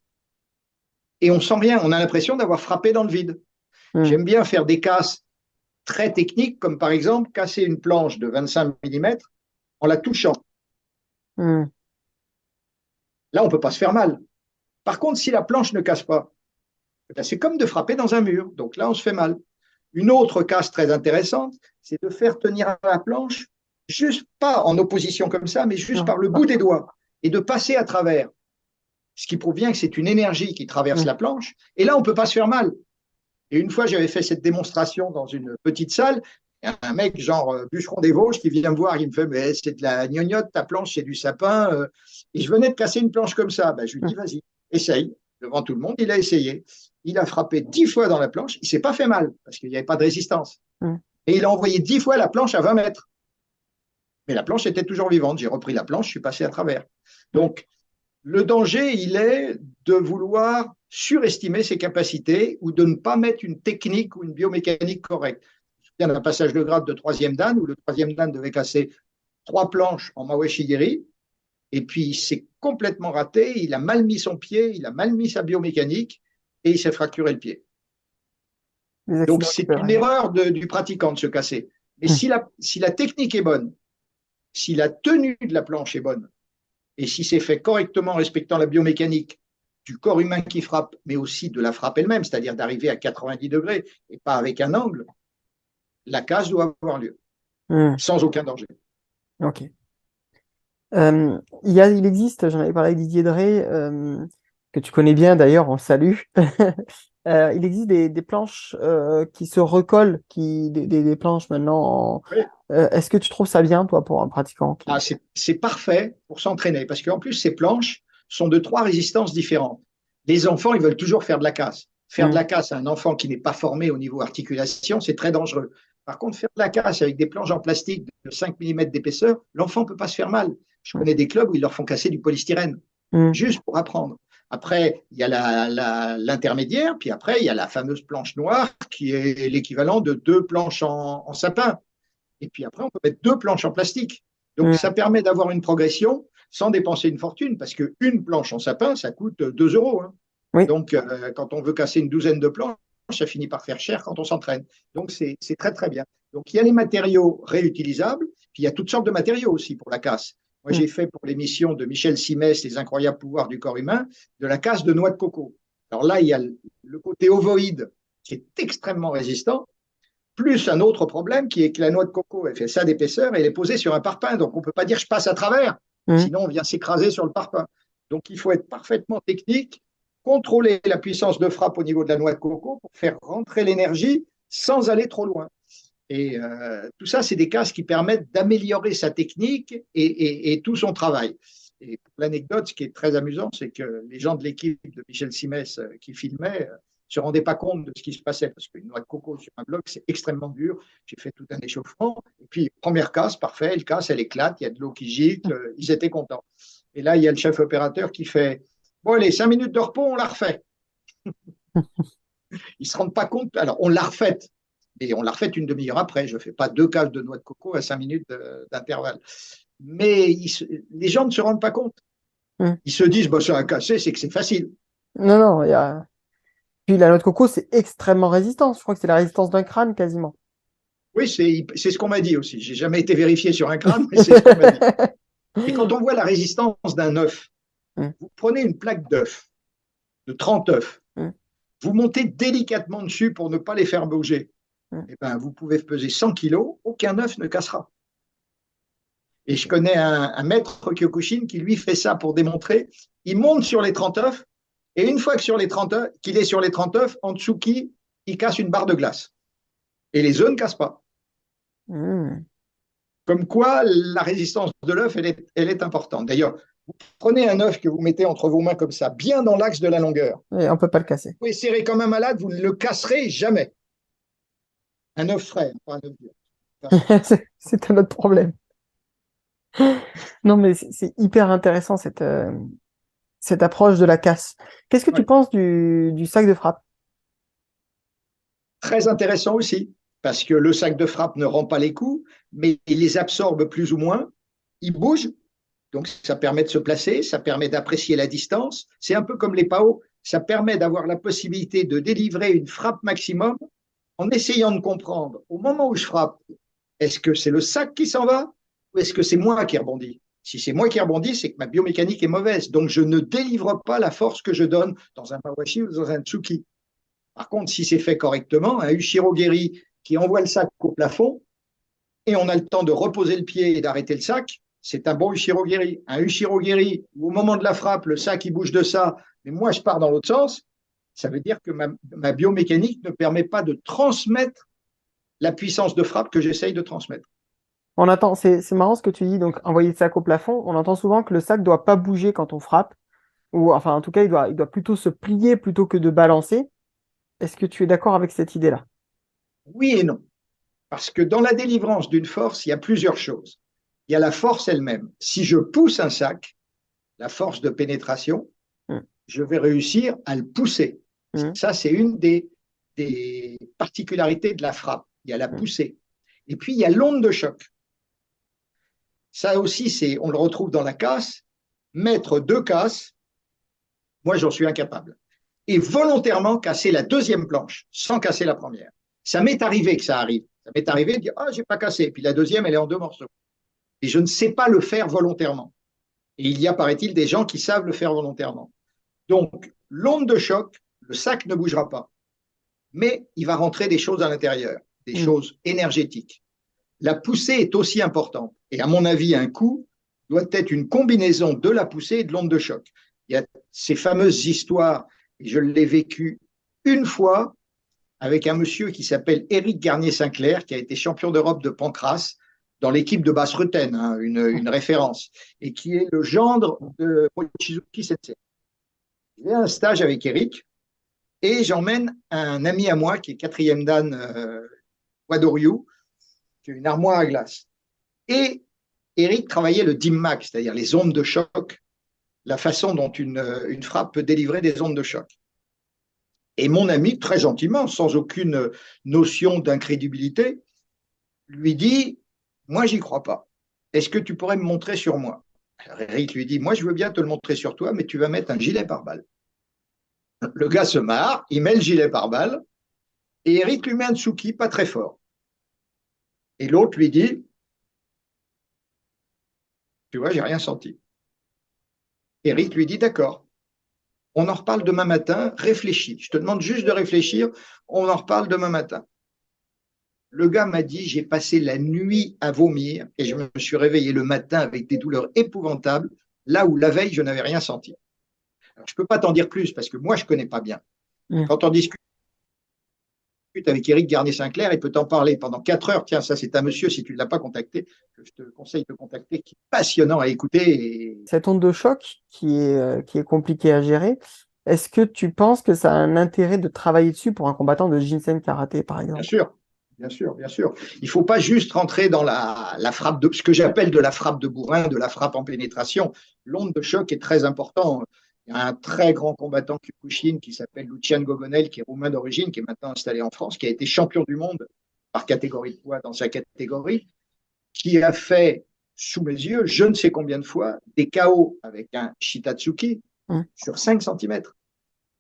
et on sent rien. On a l'impression d'avoir frappé dans le vide. Mm. J'aime bien faire des casses très techniques, comme par exemple casser une planche de 25 millimètres en la touchant. Hmm. Là, on ne peut pas se faire mal. Par contre, si la planche ne casse pas, c'est comme de frapper dans un mur. Donc là, on se fait mal. Une autre casse très intéressante, c'est de faire tenir la planche, juste pas en opposition comme ça, mais juste Non, par le bout des doigts, et de passer à travers. Ce qui prouve bien que c'est une énergie qui traverse hmm. la planche. Et là, on ne peut pas se faire mal. Et une fois, j'avais fait cette démonstration dans une petite salle. Un mec, genre bûcheron des Vosges, qui vient me voir, il me fait, mais c'est de la gnognotte, ta planche, c'est du sapin. Et je venais de casser une planche comme ça. Ben, je lui Hmm. dis, vas-y, essaye. Devant tout le monde, il a essayé. Il a frappé 10 fois dans la planche. Il ne s'est pas fait mal, parce qu'il n'y avait pas de résistance. Hmm. Et il a envoyé 10 fois la planche à 20 mètres. Mais la planche était toujours vivante. J'ai repris la planche, je suis passé à travers. Hmm. Donc, le danger, il est de vouloir surestimer ses capacités ou de ne pas mettre une technique ou une biomécanique correcte. Je me souviens d'un passage de grade de troisième dan où le troisième dan devait casser 3 planches en Mawashigiri et puis il s'est complètement raté, il a mal mis son pied, il a mal mis sa biomécanique et il s'est fracturé le pied. Les Donc accidents qui c'est peuvent une arriver. erreur du pratiquant de se casser. Mais Hmm. si la technique est bonne, si la tenue de la planche est bonne, et si c'est fait correctement, respectant la biomécanique du corps humain qui frappe, mais aussi de la frappe elle-même, c'est-à-dire d'arriver à 90 degrés et pas avec un angle, la casse doit avoir lieu, Hmm. sans aucun danger. Ok. Il existe, j'en avais parlé avec Didier Drey, que tu connais bien d'ailleurs, on le salue. Il existe des planches qui se recollent, des planches maintenant. Oui. Est-ce que tu trouves ça bien, toi, pour un pratiquant Ah, c'est parfait pour s'entraîner, parce qu'en plus, ces planches sont de 3 résistances différentes. Les enfants, ils veulent toujours faire de la casse. Faire de Hmm. la casse à un enfant qui n'est pas formé au niveau articulation, c'est très dangereux. Par contre, faire de la casse avec des planches en plastique de 5 millimètres d'épaisseur, l'enfant ne peut pas se faire mal. Je Hmm. connais des clubs où ils leur font casser du polystyrène, Hmm. juste pour apprendre. Après, il y a l'intermédiaire, puis après, il y a la fameuse planche noire qui est l'équivalent de 2 planches en sapin. Et puis après, on peut mettre 2 planches en plastique. Donc, Hmm. ça permet d'avoir une progression sans dépenser une fortune, parce qu'une planche en sapin, ça coûte 2 euros. Hein. Oui. Donc, quand on veut casser une douzaine de planches, ça finit par faire cher quand on s'entraîne. Donc, c'est très, très bien. Donc, il y a les matériaux réutilisables, puis il y a toutes sortes de matériaux aussi pour la casse. Moi, Hmm. j'ai fait pour l'émission de Michel Simès, Les incroyables pouvoirs du corps humain, de la casse de noix de coco. Alors là, il y a le côté ovoïde qui est extrêmement résistant, plus un autre problème qui est que la noix de coco, elle fait ça d'épaisseur et elle est posée sur un parpaing. Donc, on ne peut pas dire je passe à travers. Hmm. Sinon, on vient s'écraser sur le parpaing. Donc, il faut être parfaitement technique, contrôler la puissance de frappe au niveau de la noix de coco pour faire rentrer l'énergie sans aller trop loin. Et tout ça, c'est des cases qui permettent d'améliorer sa technique et tout son travail. Et pour l'anecdote, ce qui est très amusant, c'est que les gens de l'équipe de Michel Simès qui filmaient se rendaient pas compte de ce qui se passait, parce qu'une noix de coco sur un bloc, c'est extrêmement dur. J'ai fait tout un échauffement. Et puis, première casse, parfait, elle casse, elle éclate, il y a de l'eau qui gicle, ils étaient contents. Et là, il y a le chef opérateur qui fait, bon, allez, 5 minutes de repos, on la refait. Ils ne se rendent pas compte. Alors, on l'a refaite. Et on l'a refaite une demi-heure après. Je ne fais pas 2 cases de noix de coco à 5 minutes d'intervalle. Mais les gens ne se rendent pas compte. Hmm. Ils se disent, bah, c'est un cassé, c'est que c'est facile. Non, non, il y a. Puis la noix de coco, c'est extrêmement résistant. Je crois que c'est la résistance d'un crâne quasiment. Oui, c'est ce qu'on m'a dit aussi. J'ai jamais été vérifié sur un crâne, mais c'est ce qu'on m'a dit. Et quand on voit la résistance d'un œuf, Hmm. vous prenez une plaque d'œuf, de 30 œufs, Hmm. vous montez délicatement dessus pour ne pas les faire bouger. Hmm. Eh ben, vous pouvez peser 100 kilos, aucun œuf ne cassera. Et je connais un maître Kyokushin qui lui fait ça pour démontrer. Il monte sur les 30 œufs et une fois que sur les 30 œufs, qu'il est sur les 30 œufs, en dessous qui, il casse une barre de glace. Et les œufs ne cassent pas. Hmm. Comme quoi, la résistance de l'œuf, elle est importante. D'ailleurs, vous prenez un œuf que vous mettez entre vos mains comme ça, bien dans l'axe de la longueur. Et on peut pas le casser. Vous pouvez serrer comme un malade, vous ne le casserez jamais. Un œuf frais, pas un œuf dur. C'est un autre problème. Non, mais c'est hyper intéressant cette approche de la casse. Qu'est-ce que tu Ouais. penses du sac de frappe? Très intéressant aussi, parce que le sac de frappe ne rend pas les coups, mais il les absorbe plus ou moins. Il bouge, donc ça permet de se placer, ça permet d'apprécier la distance. C'est un peu comme les PAO, ça permet d'avoir la possibilité de délivrer une frappe maximum en essayant de comprendre, au moment où je frappe, est-ce que c'est le sac qui s'en va ou est-ce que c'est moi qui rebondis? Si c'est moi qui rebondis, c'est que ma biomécanique est mauvaise. Donc, je ne délivre pas la force que je donne dans un mawashi ou dans un tsuki. Par contre, si c'est fait correctement, un Ushiro-geri qui envoie le sac au plafond et on a le temps de reposer le pied et d'arrêter le sac, c'est un bon Ushiro-geri. Un Ushiro-geri où au moment de la frappe, le sac il bouge de ça, mais moi je pars dans l'autre sens, ça veut dire que ma biomécanique ne permet pas de transmettre la puissance de frappe que j'essaye de transmettre. C'est marrant ce que tu dis, donc envoyer le sac au plafond, on entend souvent que le sac doit pas bouger quand on frappe, ou enfin en tout cas il doit plutôt se plier plutôt que de balancer. Est-ce que tu es d'accord avec cette idée-là? Oui et non. Parce que dans la délivrance d'une force, il y a plusieurs choses. Il y a la force elle-même. Si je pousse un sac, la force de pénétration, Hmm, je vais réussir à le pousser. hmm, Ça, c'est une des particularités de la frappe. Il y a la hmm, poussée. Et puis, il y a l'onde de choc. Ça aussi, on le retrouve dans la casse. Mettre deux casses, moi, j'en suis incapable. Et volontairement casser la deuxième planche sans casser la première. Ça m'est arrivé que ça arrive. Ça m'est arrivé de dire, ah, j'ai pas cassé. Et puis la deuxième, elle est en deux morceaux. Et je ne sais pas le faire volontairement. Et il y a, paraît-il, des gens qui savent le faire volontairement. Donc, l'onde de choc, le sac ne bougera pas. Mais il va rentrer des choses à l'intérieur, des hmm. choses énergétiques. La poussée est aussi importante. Et à mon avis, un coup doit être une combinaison de la poussée et de l'onde de choc. Il y a ces fameuses histoires, et je l'ai vécu une fois avec un monsieur qui s'appelle Éric Garnier-Sinclair, qui a été champion d'Europe de pancrace dans l'équipe de Basse-Retaine, hein, une référence, et qui est le gendre de Mochizuki Sensei. J'ai un stage avec Éric et j'emmène un ami à moi qui est quatrième dan Wadoryu, qui a une armoire à glace. Et Éric travaillait le DIMMAC, c'est-à-dire les ondes de choc, la façon dont une frappe peut délivrer des ondes de choc. Et mon ami, très gentiment, sans aucune notion d'incrédibilité, lui dit, moi, j'y crois pas. Est-ce que tu pourrais me montrer sur moi? Alors Eric lui dit, moi, je veux bien te le montrer sur toi, mais tu vas mettre un gilet pare-balles. Le gars se marre, il met le gilet pare-balles, et Eric lui met un tsuki pas très fort. Et l'autre lui dit, tu vois, j'ai rien senti. Eric lui dit, d'accord, on en reparle demain matin, réfléchis. Je te demande juste de réfléchir, on en reparle demain matin. Le gars m'a dit, j'ai passé la nuit à vomir et je me suis réveillé le matin avec des douleurs épouvantables, là où la veille, je n'avais rien senti. Alors, je ne peux pas t'en dire plus parce que moi, je ne connais pas bien. Hmm. Quand on discute avec Éric Garnier-Sinclair, il peut t'en parler pendant 4 heures. Tiens, ça, c'est un monsieur, si tu ne l'as pas contacté, que je te conseille de contacter, qui est passionnant à écouter. Et... Cette onde de choc qui est compliquée à gérer, est-ce que tu penses que ça a un intérêt de travailler dessus pour un combattant de Jinsen karaté, par Bien exemple? sûr, bien sûr, bien sûr. Il ne faut pas juste rentrer dans la frappe de ce que j'appelle de la frappe de bourrin, de la frappe en pénétration. L'onde de choc est très importante. Il y a un très grand combattant Kyokushin qui s'appelle Lucian Gogonel, qui est roumain d'origine, qui est maintenant installé en France, qui a été champion du monde par catégorie de poids dans sa catégorie, qui a fait sous mes yeux, je ne sais combien de fois, des KO avec un Shitatsuki Hmm, sur 5 cm.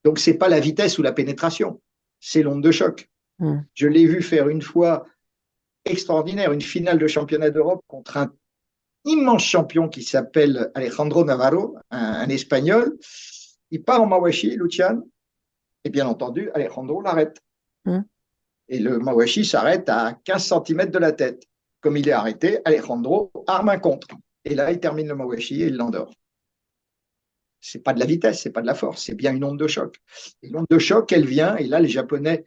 Donc, ce n'est pas la vitesse ou la pénétration, c'est l'onde de choc. hmm, Je l'ai vu faire une fois extraordinaire, une finale de championnat d'Europe contre un immense champion qui s'appelle Alejandro Navarro, un Espagnol. Il part en Mawashi, Lucian, et bien entendu, Alejandro l'arrête. hmm. Et le Mawashi s'arrête à 15 cm de la tête. Comme il est arrêté, Alejandro arme un contre. Et là, il termine le Mawashi et il l'endort. C'est pas de la vitesse, c'est pas de la force, c'est bien une onde de choc. Et l'onde de choc, elle vient, et là, les Japonais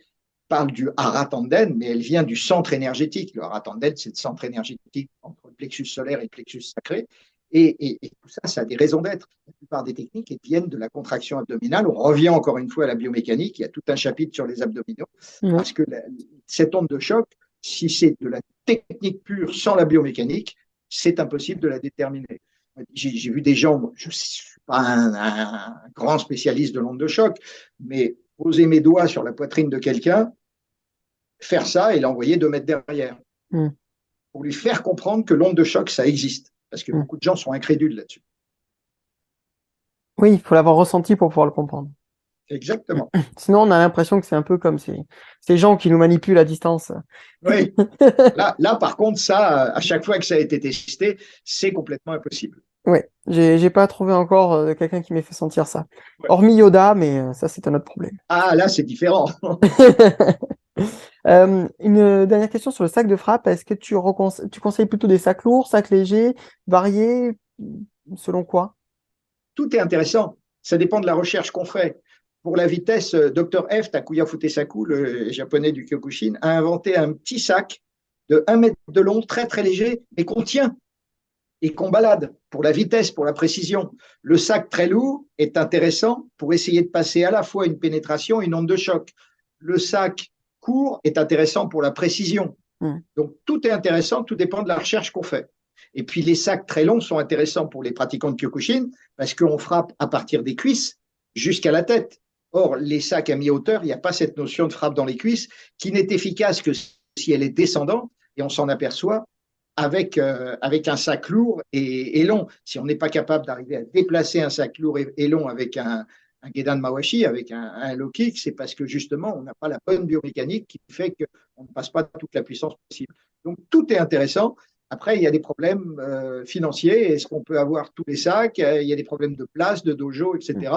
parle du haratanden, mais elle vient du centre énergétique. Le haratanden, c'est le centre énergétique entre le plexus solaire et le plexus sacré. Et tout ça, ça a des raisons d'être. La plupart des techniques elles viennent de la contraction abdominale. On revient encore une fois à la biomécanique. Il y a tout un chapitre sur les abdominaux. Oui. Parce que cette onde de choc, si c'est de la technique pure sans la biomécanique, c'est impossible de la déterminer. J'ai vu des gens, je ne suis pas un grand spécialiste de l'onde de choc, mais poser mes doigts sur la poitrine de quelqu'un, faire ça et l'envoyer 2 mètres derrière, Hmm, pour lui faire comprendre que l'onde de choc, ça existe. Parce que hmm. beaucoup de gens sont incrédules là-dessus. Oui, il faut l'avoir ressenti pour pouvoir le comprendre. exactement. Sinon, on a l'impression que c'est un peu comme ces gens qui nous manipulent à distance. Oui. Là, par contre, ça, à chaque fois que ça a été testé, c'est complètement impossible. Ouais, j'ai pas trouvé encore quelqu'un qui m'ait fait sentir ça. Ouais. Hormis Yoda, mais ça, c'est un autre problème. Ah, là, c'est différent. Une dernière question sur le sac de frappe. Est-ce que tu conseilles plutôt des sacs lourds, sacs légers, variés, selon quoi? Tout est intéressant. Ça dépend de la recherche qu'on fait. Pour la vitesse, Dr. F, Takuya Futesaku, le japonais du Kyokushin, a inventé un petit sac de 1 mètre de long, très très léger, mais qu'on tient et qu'on balade pour la vitesse, pour la précision. Le sac très lourd est intéressant pour essayer de passer à la fois une pénétration et une onde de choc. Le sac court est intéressant pour la précision. Hmm. Donc tout est intéressant, tout dépend de la recherche qu'on fait. Et puis les sacs très longs sont intéressants pour les pratiquants de Kyokushin parce qu'on frappe à partir des cuisses jusqu'à la tête. Or, les sacs à mi-hauteur, il n'y a pas cette notion de frappe dans les cuisses qui n'est efficace que si elle est descendante, et on s'en aperçoit avec un sac lourd et long. Si on n'est pas capable d'arriver à déplacer un sac lourd et long avec un Gedan Mawashi, avec un low kick, c'est parce que justement, on n'a pas la bonne biomécanique qui fait qu'on ne passe pas toute la puissance possible. Donc, tout est intéressant. Après, il y a des problèmes financiers. Est-ce qu'on peut avoir tous les sacs? Il y a des problèmes de place, de dojo, etc.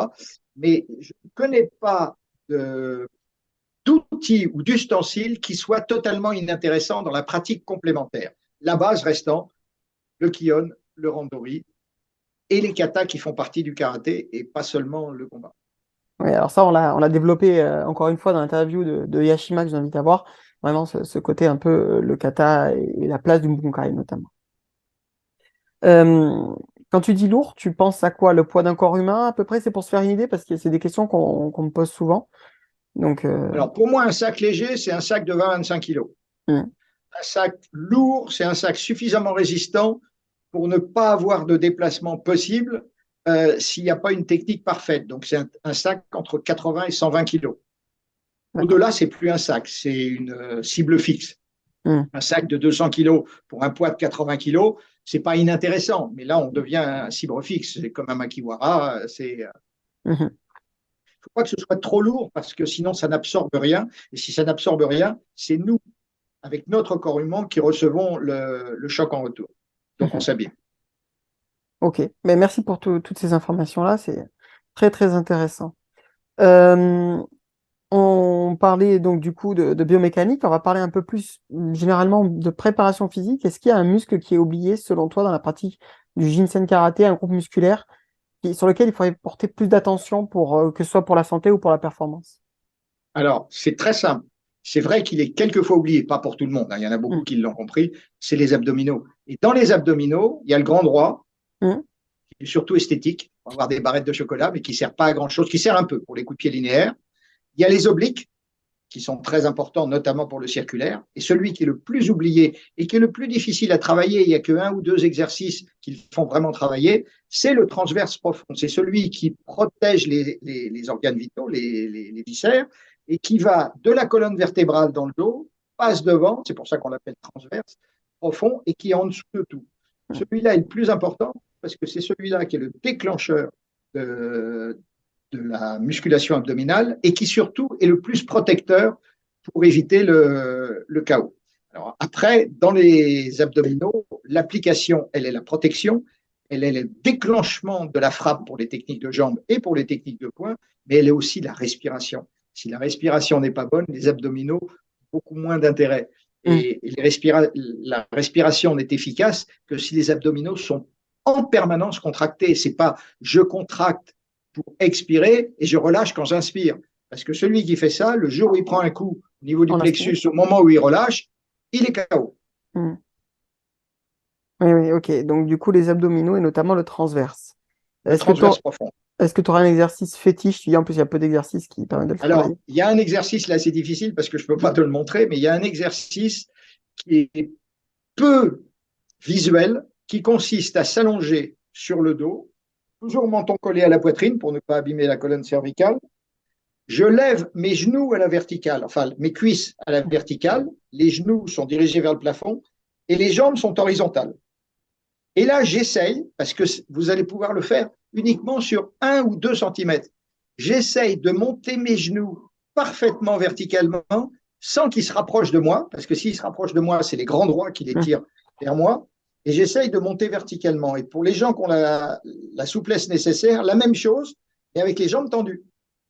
Mais je ne connais pas d'outils ou d'ustensiles qui soient totalement inintéressants dans la pratique complémentaire. La base restant le kion, le randori et les katas qui font partie du karaté et pas seulement le combat. Oui, alors ça, on l'a développé encore une fois dans l'interview de Yashima que je vous invite à voir. Vraiment, ce côté un peu le kata et la place du Bunkai notamment. Euh, Quand tu dis lourd, tu penses à quoi? Le poids d'un corps humain à peu près? C'est pour se faire une idée parce que c'est des questions qu'on me pose souvent. Donc, Alors pour moi, un sac léger, c'est un sac de 20-25 kilos. hmm, Un sac lourd, c'est un sac suffisamment résistant pour ne pas avoir de déplacement possible s'il n'y a pas une technique parfaite. Donc c'est un sac entre 80 et 120 kilos. d'accord. Au-delà, c'est plus un sac, c'est une cible fixe. Hmm, Un sac de 200 kilos pour un poids de 80 kilos, c'est pas inintéressant. Mais là, on devient un cible fixe. C'est comme un makiwara. C'est mhm. faut pas que ce soit trop lourd parce que sinon ça n'absorbe rien. Et si ça n'absorbe rien, c'est nous, avec notre corps humain, qui recevons le choc en retour. Donc on Mhm. s'habille. Ok, mais merci pour toutes ces informations-là, c'est très très intéressant. Euh, on parlait donc du coup de biomécanique, on va parler un peu plus généralement de préparation physique. Est-ce qu'il y a un muscle qui est oublié selon toi dans la pratique du Jinsen Karaté, un groupe musculaire sur lequel il faudrait porter plus d'attention pour que ce soit pour la santé ou pour la performance? Alors, c'est très simple. C'est vrai qu'il est quelquefois oublié, pas pour tout le monde, hein. Il y en a beaucoup Mm. qui l'ont compris. C'est les abdominaux. Et dans les abdominaux, il y a le grand droit, Mm. qui est surtout esthétique, pour avoir des barrettes de chocolat, mais qui ne sert pas à grand-chose, qui sert un peu pour les coups de pied linéaires. Il y a les obliques, qui sont très importants, notamment pour le circulaire. Et celui qui est le plus oublié et qui est le plus difficile à travailler, il n'y a qu'un ou deux exercices qui le font vraiment travailler, c'est le transverse profond. C'est celui qui protège les organes vitaux, les viscères, et qui va de la colonne vertébrale dans le dos, passe devant, c'est pour ça qu'on l'appelle transverse profond, et qui est en dessous de tout. Celui-là est le plus important parce que c'est celui-là qui est le déclencheur de, de la musculation abdominale et qui surtout est le plus protecteur pour éviter le chaos. Alors après, dans les abdominaux, l'application, elle est la protection, elle est le déclenchement de la frappe pour les techniques de jambes et pour les techniques de poing, mais elle est aussi la respiration. Si la respiration n'est pas bonne, les abdominaux ont beaucoup moins d'intérêt. Mm. Et la respiration n'est efficace que si les abdominaux sont en permanence contractés. C'est pas je contracte pour expirer et je relâche quand j'inspire. Parce que celui qui fait ça, le jour où il prend un coup au niveau du En aspirine? plexus, au moment où il relâche, il est KO. Mm. Oui, oui, ok. Donc du coup, les abdominaux et notamment le transverse. Le Est-ce que tu transverse profond. est-ce que tu auras un exercice fétiche? Tu dis en plus, il y a peu d'exercices qui permettent de le Alors, travailler. il y a un exercice, là c'est difficile parce que je ne peux pas te le montrer, mais il y a un exercice qui est peu visuel, qui consiste à s'allonger sur le dos, toujours menton collé à la poitrine pour ne pas abîmer la colonne cervicale. Je lève mes genoux à la verticale, enfin mes cuisses à la verticale, les genoux sont dirigés vers le plafond et les jambes sont horizontales. Et là, j'essaye, parce que vous allez pouvoir le faire uniquement sur 1 ou 2 centimètres. j'essaye de monter mes genoux parfaitement verticalement sans qu'ils se rapprochent de moi, parce que s'ils se rapprochent de moi, c'est les grands droits qui les Hum, tirent vers moi, et j'essaye de monter verticalement. Et pour les gens qui ont la souplesse nécessaire, la même chose, mais avec les jambes tendues.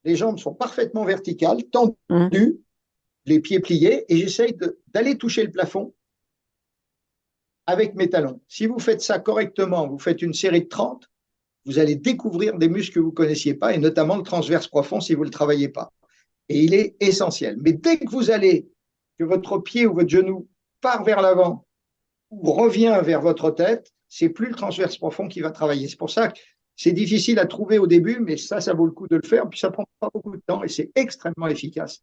Les jambes sont parfaitement verticales, hum. tendues, les pieds pliés, et j'essaye d'aller toucher le plafond avec mes talons. Si vous faites ça correctement, vous faites une série de 30, vous allez découvrir des muscles que vous ne connaissiez pas, et notamment le transverse profond si vous ne le travaillez pas. Et il est essentiel. Mais dès que vous allez, que votre pied ou votre genou part vers l'avant ou revient vers votre tête, c'est plus le transverse profond qui va travailler. C'est pour ça que c'est difficile à trouver au début, mais ça vaut le coup de le faire. Puis ça prend pas beaucoup de temps et c'est extrêmement efficace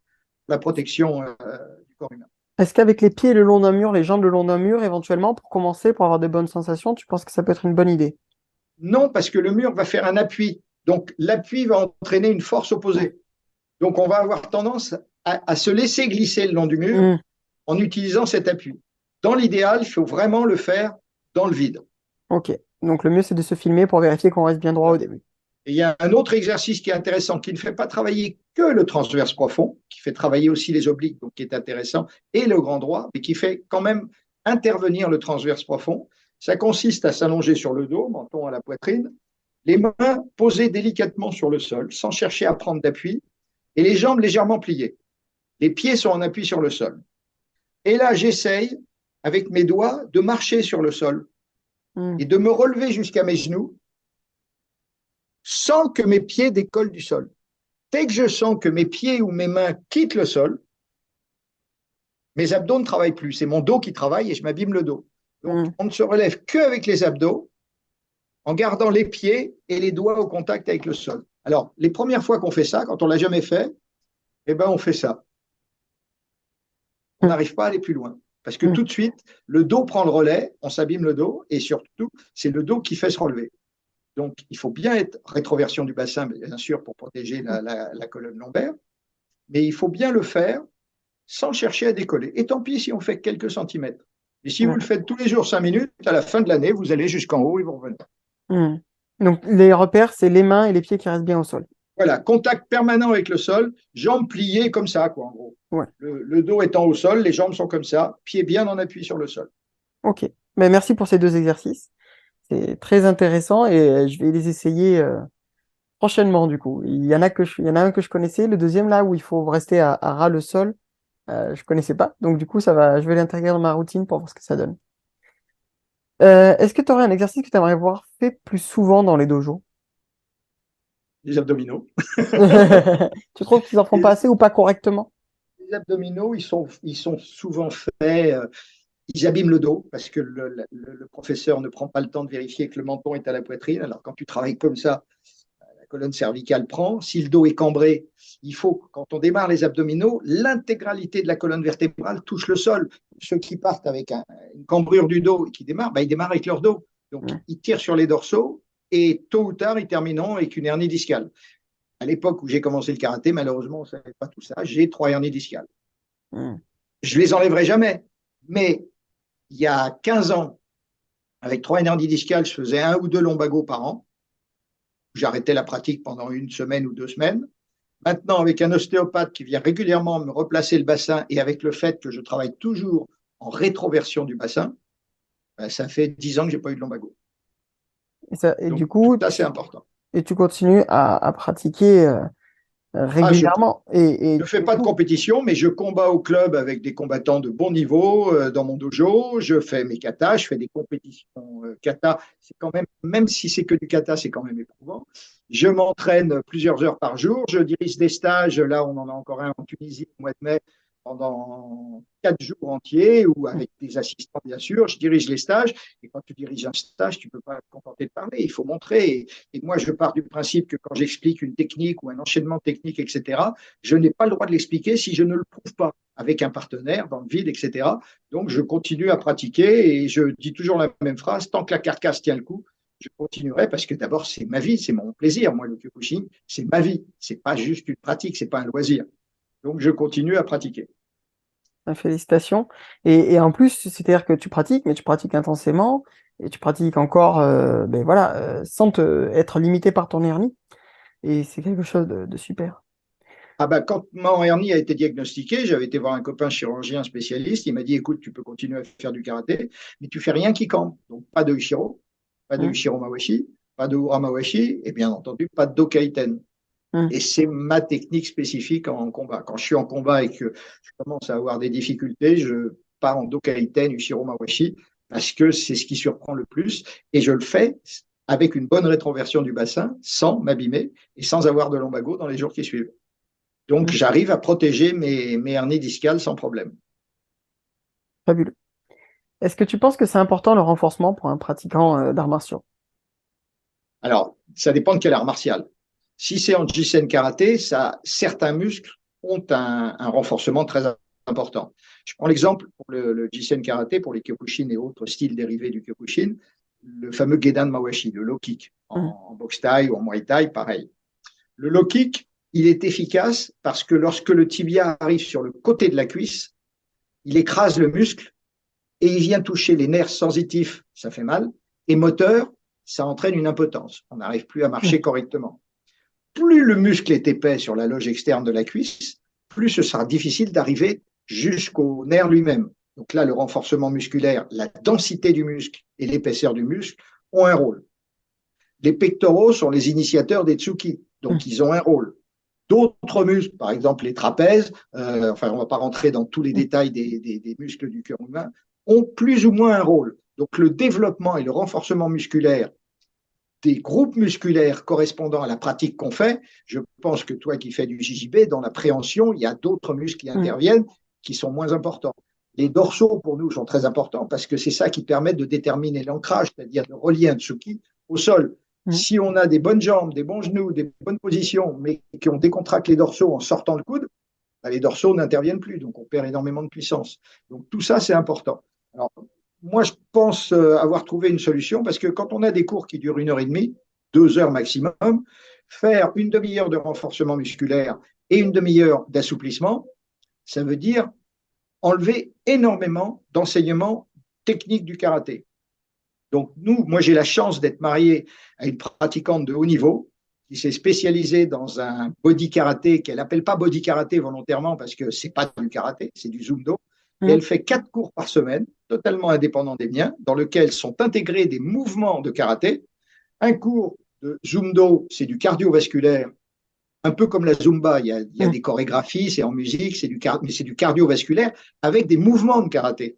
pour la protection du corps humain. Est-ce qu'avec les pieds le long d'un mur, les jambes le long d'un mur, éventuellement, pour commencer, pour avoir de bonnes sensations, tu penses que ça peut être une bonne idée? Non, parce que le mur va faire un appui. Donc l'appui va entraîner une force opposée. Donc on va avoir tendance à se laisser glisser le long du mur Hum, en utilisant cet appui. Dans l'idéal, il faut vraiment le faire dans le vide. ok. Donc le mieux, c'est de se filmer pour vérifier qu'on reste bien droit au début. Et il y a un autre exercice qui est intéressant, qui ne fait pas travailler que le transverse profond, qui fait travailler aussi les obliques, donc qui est intéressant, et le grand droit, mais qui fait quand même intervenir le transverse profond. Ça consiste à s'allonger sur le dos, menton à la poitrine, les mains posées délicatement sur le sol, sans chercher à prendre d'appui, et les jambes légèrement pliées. Les pieds sont en appui sur le sol. Et là, j'essaye, avec mes doigts, de marcher sur le sol Hum, et de me relever jusqu'à mes genoux sans que mes pieds décollent du sol. Dès que je sens que mes pieds ou mes mains quittent le sol, mes abdos ne travaillent plus. C'est mon dos qui travaille et je m'abîme le dos. Donc, hum. on ne se relève qu'avec les abdos en gardant les pieds et les doigts au contact avec le sol. Alors, les premières fois qu'on fait ça, quand on ne l'a jamais fait, eh ben, on fait ça. On Hum, n'arrive pas à aller plus loin. Parce que hum. tout de suite, le dos prend le relais, on s'abîme le dos et surtout, c'est le dos qui fait se relever. Donc, il faut bien être rétroversion du bassin, bien sûr, pour protéger la colonne lombaire, mais il faut bien le faire sans chercher à décoller. Et tant pis si on fait quelques centimètres. Et si vous le D'accord. faites tous les jours 5 minutes, à la fin de l'année, vous allez jusqu'en haut et vous revenez. Hum. Donc les repères, c'est les mains et les pieds qui restent bien au sol. Voilà, contact permanent avec le sol, jambes pliées comme ça, quoi, en gros. Ouais. Le dos étant au sol, les jambes sont comme ça, pieds bien en appui sur le sol. Ok. Ben, merci pour ces deux exercices. C'est très intéressant et je vais les essayer prochainement du coup. Il y en a un que je connaissais, le deuxième là où il faut rester à ras le sol, je connaissais pas. Donc du coup, je vais l'intégrer dans ma routine pour voir ce que ça donne. Est-ce que tu aurais un exercice que tu aimerais voir fait plus souvent dans les dojos? Les abdominaux. Tu trouves qu'ils en font pas assez ou pas correctement? Les abdominaux, ils sont souvent faits, ils abîment le dos parce que le professeur ne prend pas le temps de vérifier que le menton est à la poitrine. Alors quand tu travailles comme ça, la colonne cervicale prend. Si le dos est cambré, il faut, quand on démarre les abdominaux, l'intégralité de la colonne vertébrale touche le sol. Ceux qui partent avec une cambrure du dos et qui démarrent, ben, ils démarrent avec leur dos. Donc, Hmm, ils tirent sur les dorsaux et tôt ou tard, ils termineront avec une hernie discale. À l'époque où j'ai commencé le karaté, malheureusement, on ne savait pas tout ça. J'ai 3 hernies discales. hmm, Je ne les enlèverai jamais. Mais il y a 15 ans, avec 3 hernies discales, je faisais 1 ou 2 lumbagos par an. J'arrêtais la pratique pendant 1 semaine ou 2 semaines. Maintenant, avec un ostéopathe qui vient régulièrement me replacer le bassin et avec le fait que je travaille toujours en rétroversion du bassin, ben, ça fait 10 ans que je n'ai pas eu de lumbago. et du Donc, tout coup, ça, c'est important. tu continues à pratiquer Ah, régulièrement. Et je ne fais du pas de coup, compétition, mais je combats au club avec des combattants de bon niveau dans mon dojo. Je fais mes katas, je fais des compétitions kata. C'est quand même, même si c'est que du kata, c'est quand même éprouvant. Je m'entraîne plusieurs heures par jour. Je dirige des stages. Là, on en a encore un en Tunisie au mois de mai pendant 4 jours entiers ou avec des assistants, bien sûr. Je dirige les stages. Et quand tu diriges un stage, tu ne peux pas te contenter de parler. Il faut montrer. Et moi, je pars du principe que quand j'explique une technique ou un enchaînement technique, etc., je n'ai pas le droit de l'expliquer si je ne le prouve pas avec un partenaire dans le vide, etc. Donc, je continue à pratiquer et je dis toujours la même phrase, tant que la carcasse tient le coup, je continuerai parce que d'abord, c'est ma vie, c'est mon plaisir. Moi, le Kyokushin, c'est ma vie. C'est pas juste une pratique, c'est pas un loisir. Donc, je continue à pratiquer. félicitations. Et en plus, c'est-à-dire que tu pratiques, mais tu pratiques intensément et tu pratiques encore ben voilà, sans être limité par ton hernie. Et c'est quelque chose de super. Ah bah, quand mon hernie a été diagnostiquée, j'avais été voir un copain chirurgien spécialiste. Il m'a dit, écoute, tu peux continuer à faire du karaté, mais tu fais rien qui campe. Donc, pas de Ushiro, pas de Hum, Ushiro Mawashi, pas de Uramawashi, et bien entendu, pas de Dokaiten. hum, Et c'est ma technique spécifique en combat. Quand je suis en combat et que je commence à avoir des difficultés, je pars en Dokaiten, Ushiro Mawashi, parce que c'est ce qui surprend le plus. Et je le fais avec une bonne rétroversion du bassin, sans m'abîmer et sans avoir de lombago dans les jours qui suivent. Donc, hum. j'arrive à protéger mes hernies discales sans problème. Fabuleux. Est-ce que tu penses que c'est important le renforcement pour un pratiquant d'arts martiaux? Alors, ça dépend de quel art martial. Si c'est en Jisen karaté, certains muscles ont un renforcement très important. Je prends l'exemple pour le Jisen karaté, pour les Kyokushin et autres styles dérivés du Kyokushin, le fameux Gedan Mawashi, le low kick. Hum, En boxe thaï ou en muay thai, pareil. Le low kick, il est efficace parce que lorsque le tibia arrive sur le côté de la cuisse, il écrase le muscle et il vient toucher les nerfs sensitifs, ça fait mal, et moteurs, ça entraîne une impotence. On n'arrive plus à hum, marcher correctement. Plus le muscle est épais sur la loge externe de la cuisse, plus ce sera difficile d'arriver jusqu'au nerf lui-même. Donc là, le renforcement musculaire, la densité du muscle et l'épaisseur du muscle ont un rôle. Les pectoraux sont les initiateurs des tsuki, hum, donc ils ont un rôle. D'autres muscles, par exemple les trapèzes, enfin on ne va pas rentrer dans tous les hum, détails des muscles du cœur humain, ont plus ou moins un rôle. Donc le développement et le renforcement musculaire des groupes musculaires correspondant à la pratique qu'on fait, je pense que toi qui fais du JJB, dans la préhension, il y a d'autres muscles qui hum, interviennent qui sont moins importants. Les dorsaux, pour nous, sont très importants parce que c'est ça qui permet de déterminer l'ancrage, c'est-à-dire de relier un tsuki au sol. hum. Si on a des bonnes jambes, des bons genoux, des bonnes positions, mais qui ont décontracté les dorsaux en sortant le coude, ben, les dorsaux n'interviennent plus, donc on perd énormément de puissance. Donc tout ça, c'est important. Alors, moi, je pense avoir trouvé une solution parce que quand on a des cours qui durent 1 heure et demie, 2 heures maximum, faire une demi-heure de renforcement musculaire et une demi-heure d'assouplissement, ça veut dire enlever énormément d'enseignements techniques du karaté. Donc, moi, j'ai la chance d'être marié à une pratiquante de haut niveau qui s'est spécialisée dans un body karaté qu'elle n'appelle pas body karaté volontairement parce que c'est pas du karaté, c'est du zumdo. Et Hum. elle fait 4 cours par semaine, totalement indépendants des miens, dans lesquels sont intégrés des mouvements de karaté. Un cours de zumdo, c'est du cardiovasculaire, un peu comme la zumba. Il y a Hum. des chorégraphies, c'est en musique, mais c'est du cardiovasculaire avec des mouvements de karaté.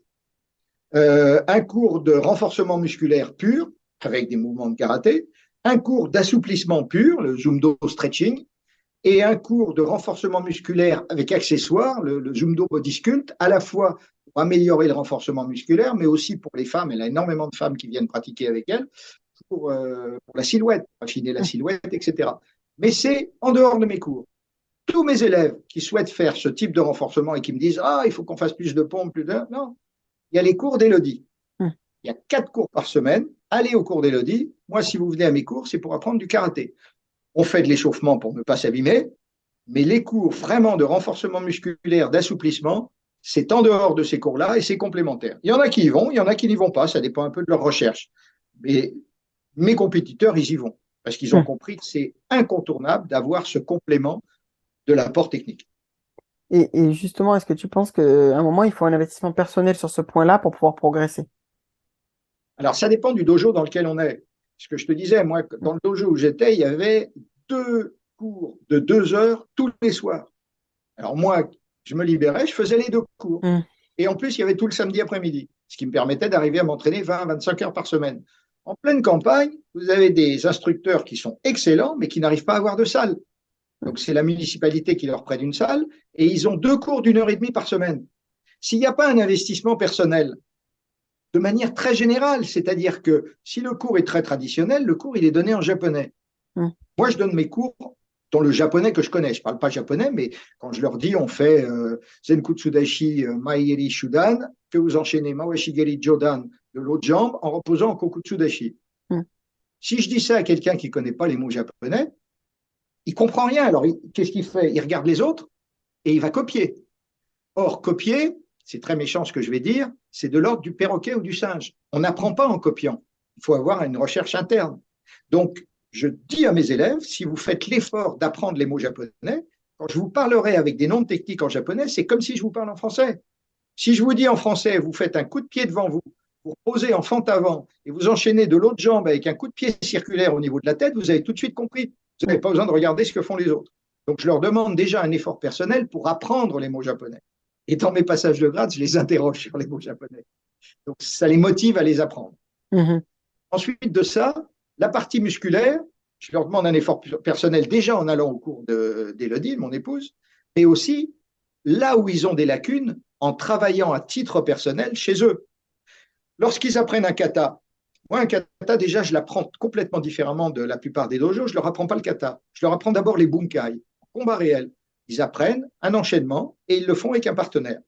Un cours de renforcement musculaire pur, avec des mouvements de karaté, un cours d'assouplissement pur, le Zumdo stretching, et un cours de renforcement musculaire avec accessoires, le Zumdo body sculpt, à la fois pour améliorer le renforcement musculaire, mais aussi pour les femmes, elle a énormément de femmes qui viennent pratiquer avec elle, pour la silhouette, affiner la silhouette, etc. Mais c'est en dehors de mes cours. Tous mes élèves qui souhaitent faire ce type de renforcement et qui me disent ah, il faut qu'on fasse plus de pompes, plus de. Non, il y a les cours d'Élodie. Hum. Il y a 4 cours par semaine. Allez au cours d'Élodie. Moi, si vous venez à mes cours, c'est pour apprendre du karaté. On fait de l'échauffement pour ne pas s'abîmer, mais les cours vraiment de renforcement musculaire, d'assouplissement, c'est en dehors de ces cours-là et c'est complémentaire. Il y en a qui y vont, il y en a qui n'y vont pas, ça dépend un peu de leur recherche. Mais mes compétiteurs, ils y vont parce qu'ils ont Hum. compris que c'est incontournable d'avoir ce complément de l'apport technique. Et justement, est-ce que tu penses qu'à un moment, il faut un investissement personnel sur ce point-là pour pouvoir progresser? Alors, ça dépend du dojo dans lequel on est. Ce que je te disais, moi, Hum. dans le dojo où j'étais, il y avait 2 cours de 2 heures tous les soirs. Alors, moi, je me libérais, je faisais les 2 cours. Hum. Et en plus, il y avait tout le samedi après-midi, ce qui me permettait d'arriver à m'entraîner 20-25 heures par semaine. En pleine campagne, vous avez des instructeurs qui sont excellents, mais qui n'arrivent pas à avoir de salle. Donc, c'est la municipalité qui leur prête une salle et ils ont 2 cours d'1 heure et demie par semaine. S'il n'y a pas un investissement personnel, de manière très générale, c'est-à-dire que si le cours est très traditionnel, le cours il est donné en japonais. Hum. Moi, je donne mes cours dans le japonais que je connais. Je ne parle pas japonais, mais quand je leur dis, on fait Zenkutsudashi Maigeri Shudan, que vous enchaînez Mawashigeri Jodan de l'autre jambe en reposant en Kokutsudashi. Hum. Si je dis ça à quelqu'un qui ne connaît pas les mots japonais, il ne comprend rien. Alors, qu'est-ce qu'il fait? Il regarde les autres et il va copier. Or, copier, c'est très méchant ce que je vais dire, c'est de l'ordre du perroquet ou du singe. On n'apprend pas en copiant. Il faut avoir une recherche interne. Donc, je dis à mes élèves, si vous faites l'effort d'apprendre les mots japonais, quand je vous parlerai avec des noms techniques en japonais, c'est comme si je vous parle en français. Si je vous dis en français, vous faites un coup de pied devant vous, vous posez en fente avant et vous enchaînez de l'autre jambe avec un coup de pied circulaire au niveau de la tête, vous avez tout de suite compris. Vous n'avez pas besoin de regarder ce que font les autres. Donc, je leur demande déjà un effort personnel pour apprendre les mots japonais. Et dans mes passages de grade, je les interroge sur les mots japonais. Donc, ça les motive à les apprendre. Mhm. Ensuite de ça, la partie musculaire, je leur demande un effort personnel déjà en allant au cours d'Élodie, mon épouse, mais aussi là où ils ont des lacunes, en travaillant à titre personnel chez eux. Lorsqu'ils apprennent un kata, moi, un kata, déjà, je l'apprends complètement différemment de la plupart des dojos. Je ne leur apprends pas le kata. Je leur apprends d'abord les bunkai, combat réel. Ils apprennent un enchaînement et ils le font avec un partenaire.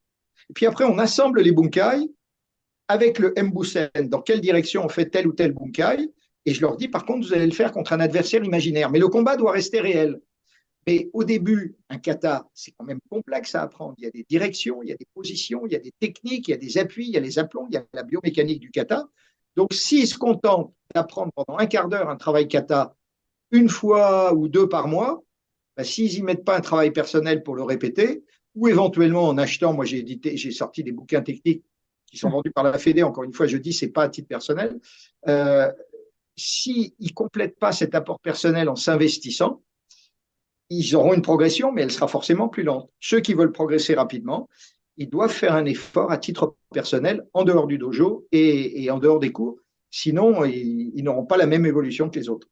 Et puis après, on assemble les bunkai avec le Mbusen, dans quelle direction on fait tel ou tel bunkai. Et je leur dis, par contre, vous allez le faire contre un adversaire imaginaire. Mais le combat doit rester réel. Mais au début, un kata, c'est quand même complexe à apprendre. Il y a des directions, il y a des positions, il y a des techniques, il y a des appuis, il y a les aplombs, il y a la biomécanique du kata. Donc, s'ils se contentent d'apprendre pendant un quart d'heure un travail kata une fois ou deux par mois, ben, s'ils n'y mettent pas un travail personnel pour le répéter, ou éventuellement en achetant, moi j'ai sorti des bouquins techniques qui sont vendus par la Fédé, encore une fois, je dis, c'est pas à titre personnel. S'ils ne complètent pas cet apport personnel en s'investissant, ils auront une progression, mais elle sera forcément plus lente. Ceux qui veulent progresser rapidement, ils doivent faire un effort à titre personnel en dehors du dojo et en dehors des cours. Sinon, ils n'auront pas la même évolution que les autres.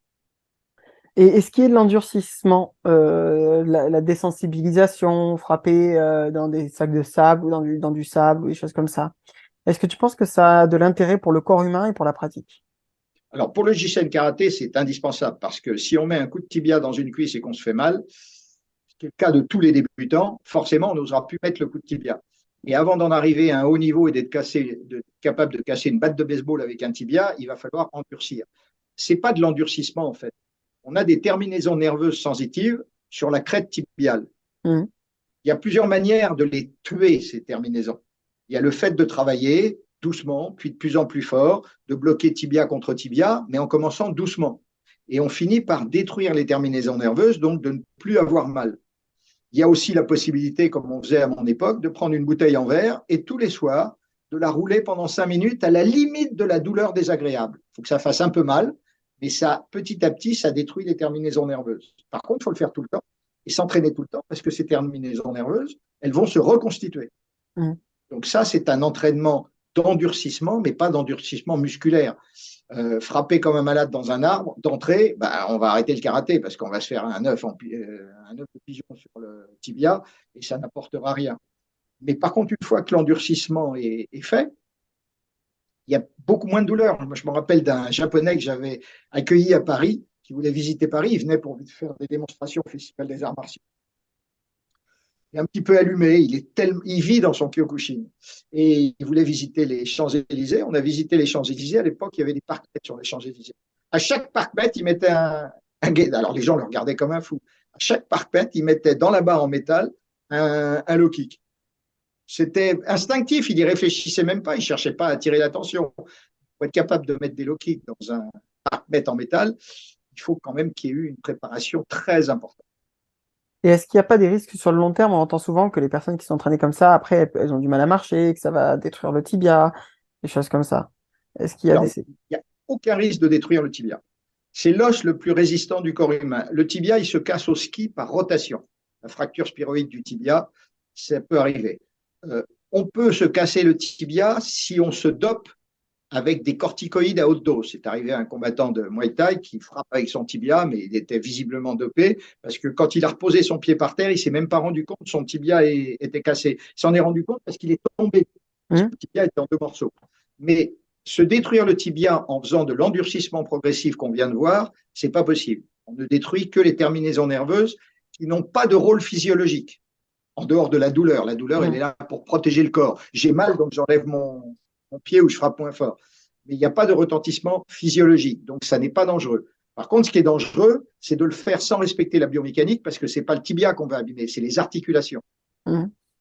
Et ce qui est de l'endurcissement, la désensibilisation, frapper dans des sacs de sable ou dans du sable ou des choses comme ça, est-ce que tu penses que ça a de l'intérêt pour le corps humain et pour la pratique? Alors, pour le Jisen karaté, c'est indispensable parce que si on met un coup de tibia dans une cuisse et qu'on se fait mal, ce qui est le cas de tous les débutants, forcément, on n'osera plus mettre le coup de tibia. Et avant d'en arriver à un haut niveau et d'être capable de casser une batte de baseball avec un tibia, il va falloir endurcir. Ce n'est pas de l'endurcissement, en fait. On a des terminaisons nerveuses sensitives sur la crête tibiale. Mhm. Il y a plusieurs manières de les tuer, ces terminaisons. Il y a le fait de travailler doucement, puis de plus en plus fort, de bloquer tibia contre tibia, mais en commençant doucement. Et on finit par détruire les terminaisons nerveuses, donc de ne plus avoir mal. Il y a aussi la possibilité, comme on faisait à mon époque, de prendre une bouteille en verre et tous les soirs, de la rouler pendant 5 minutes à la limite de la douleur désagréable. Il faut que ça fasse un peu mal, mais ça, petit à petit, ça détruit les terminaisons nerveuses. Par contre, il faut le faire tout le temps et s'entraîner tout le temps parce que ces terminaisons nerveuses, elles vont se reconstituer. Mhm. Donc ça, c'est un entraînement d'endurcissement, mais pas d'endurcissement musculaire. Frapper comme un malade dans un arbre, d'entrée, bah, on va arrêter le karaté parce qu'on va se faire un œuf de pigeon sur le tibia et ça n'apportera rien. Mais par contre, une fois que l'endurcissement est fait, il y a beaucoup moins de douleur. Moi, je me rappelle d'un Japonais que j'avais accueilli à Paris, qui voulait visiter Paris. Il venait pour faire des démonstrations au Festival des Arts Martiaux. Il est un petit peu allumé, il vit dans son Kyokushin. Et il voulait visiter les Champs-Élysées. On a visité les Champs-Élysées. À l'époque, il y avait des parcs sur les Champs-Élysées. À chaque parc-mètre, il mettait un guide. Alors les gens le regardaient comme un fou. À chaque parc-mètre, il mettait dans la barre en métal un low kick. C'était instinctif, il n'y réfléchissait même pas, il ne cherchait pas à attirer l'attention. Pour être capable de mettre des low kicks dans un parc-mètre en métal, il faut quand même qu'il y ait eu une préparation très importante. Et est-ce qu'il n'y a pas des risques sur le long terme? On entend souvent que les personnes qui sont entraînées comme ça, après, elles ont du mal à marcher, que ça va détruire le tibia, des choses comme ça. Est-ce qu'il y a Alors, des... il n'y a aucun risque de détruire le tibia. C'est l'os le plus résistant du corps humain. Le tibia, il se casse au ski par rotation. La fracture spiroïde du tibia, ça peut arriver. On peut se casser le tibia si on se dope avec des corticoïdes à haute dose. C'est arrivé à un combattant de Muay Thai qui frappe avec son tibia, mais il était visiblement dopé, parce que quand il a reposé son pied par terre, il ne s'est même pas rendu compte que son tibia était cassé. Il s'en est rendu compte parce qu'il est tombé. Son tibia était en deux morceaux. Mais se détruire le tibia en faisant de l'endurcissement progressif qu'on vient de voir, c'est pas possible. On ne détruit que les terminaisons nerveuses qui n'ont pas de rôle physiologique, en dehors de la douleur. La douleur, elle est là pour protéger le corps. J'ai mal, donc j'enlève mon pied ou je frappe moins fort. Mais il n'y a pas de retentissement physiologique, donc ça n'est pas dangereux. Par contre, ce qui est dangereux, c'est de le faire sans respecter la biomécanique, parce que ce n'est pas le tibia qu'on va abîmer, c'est les articulations.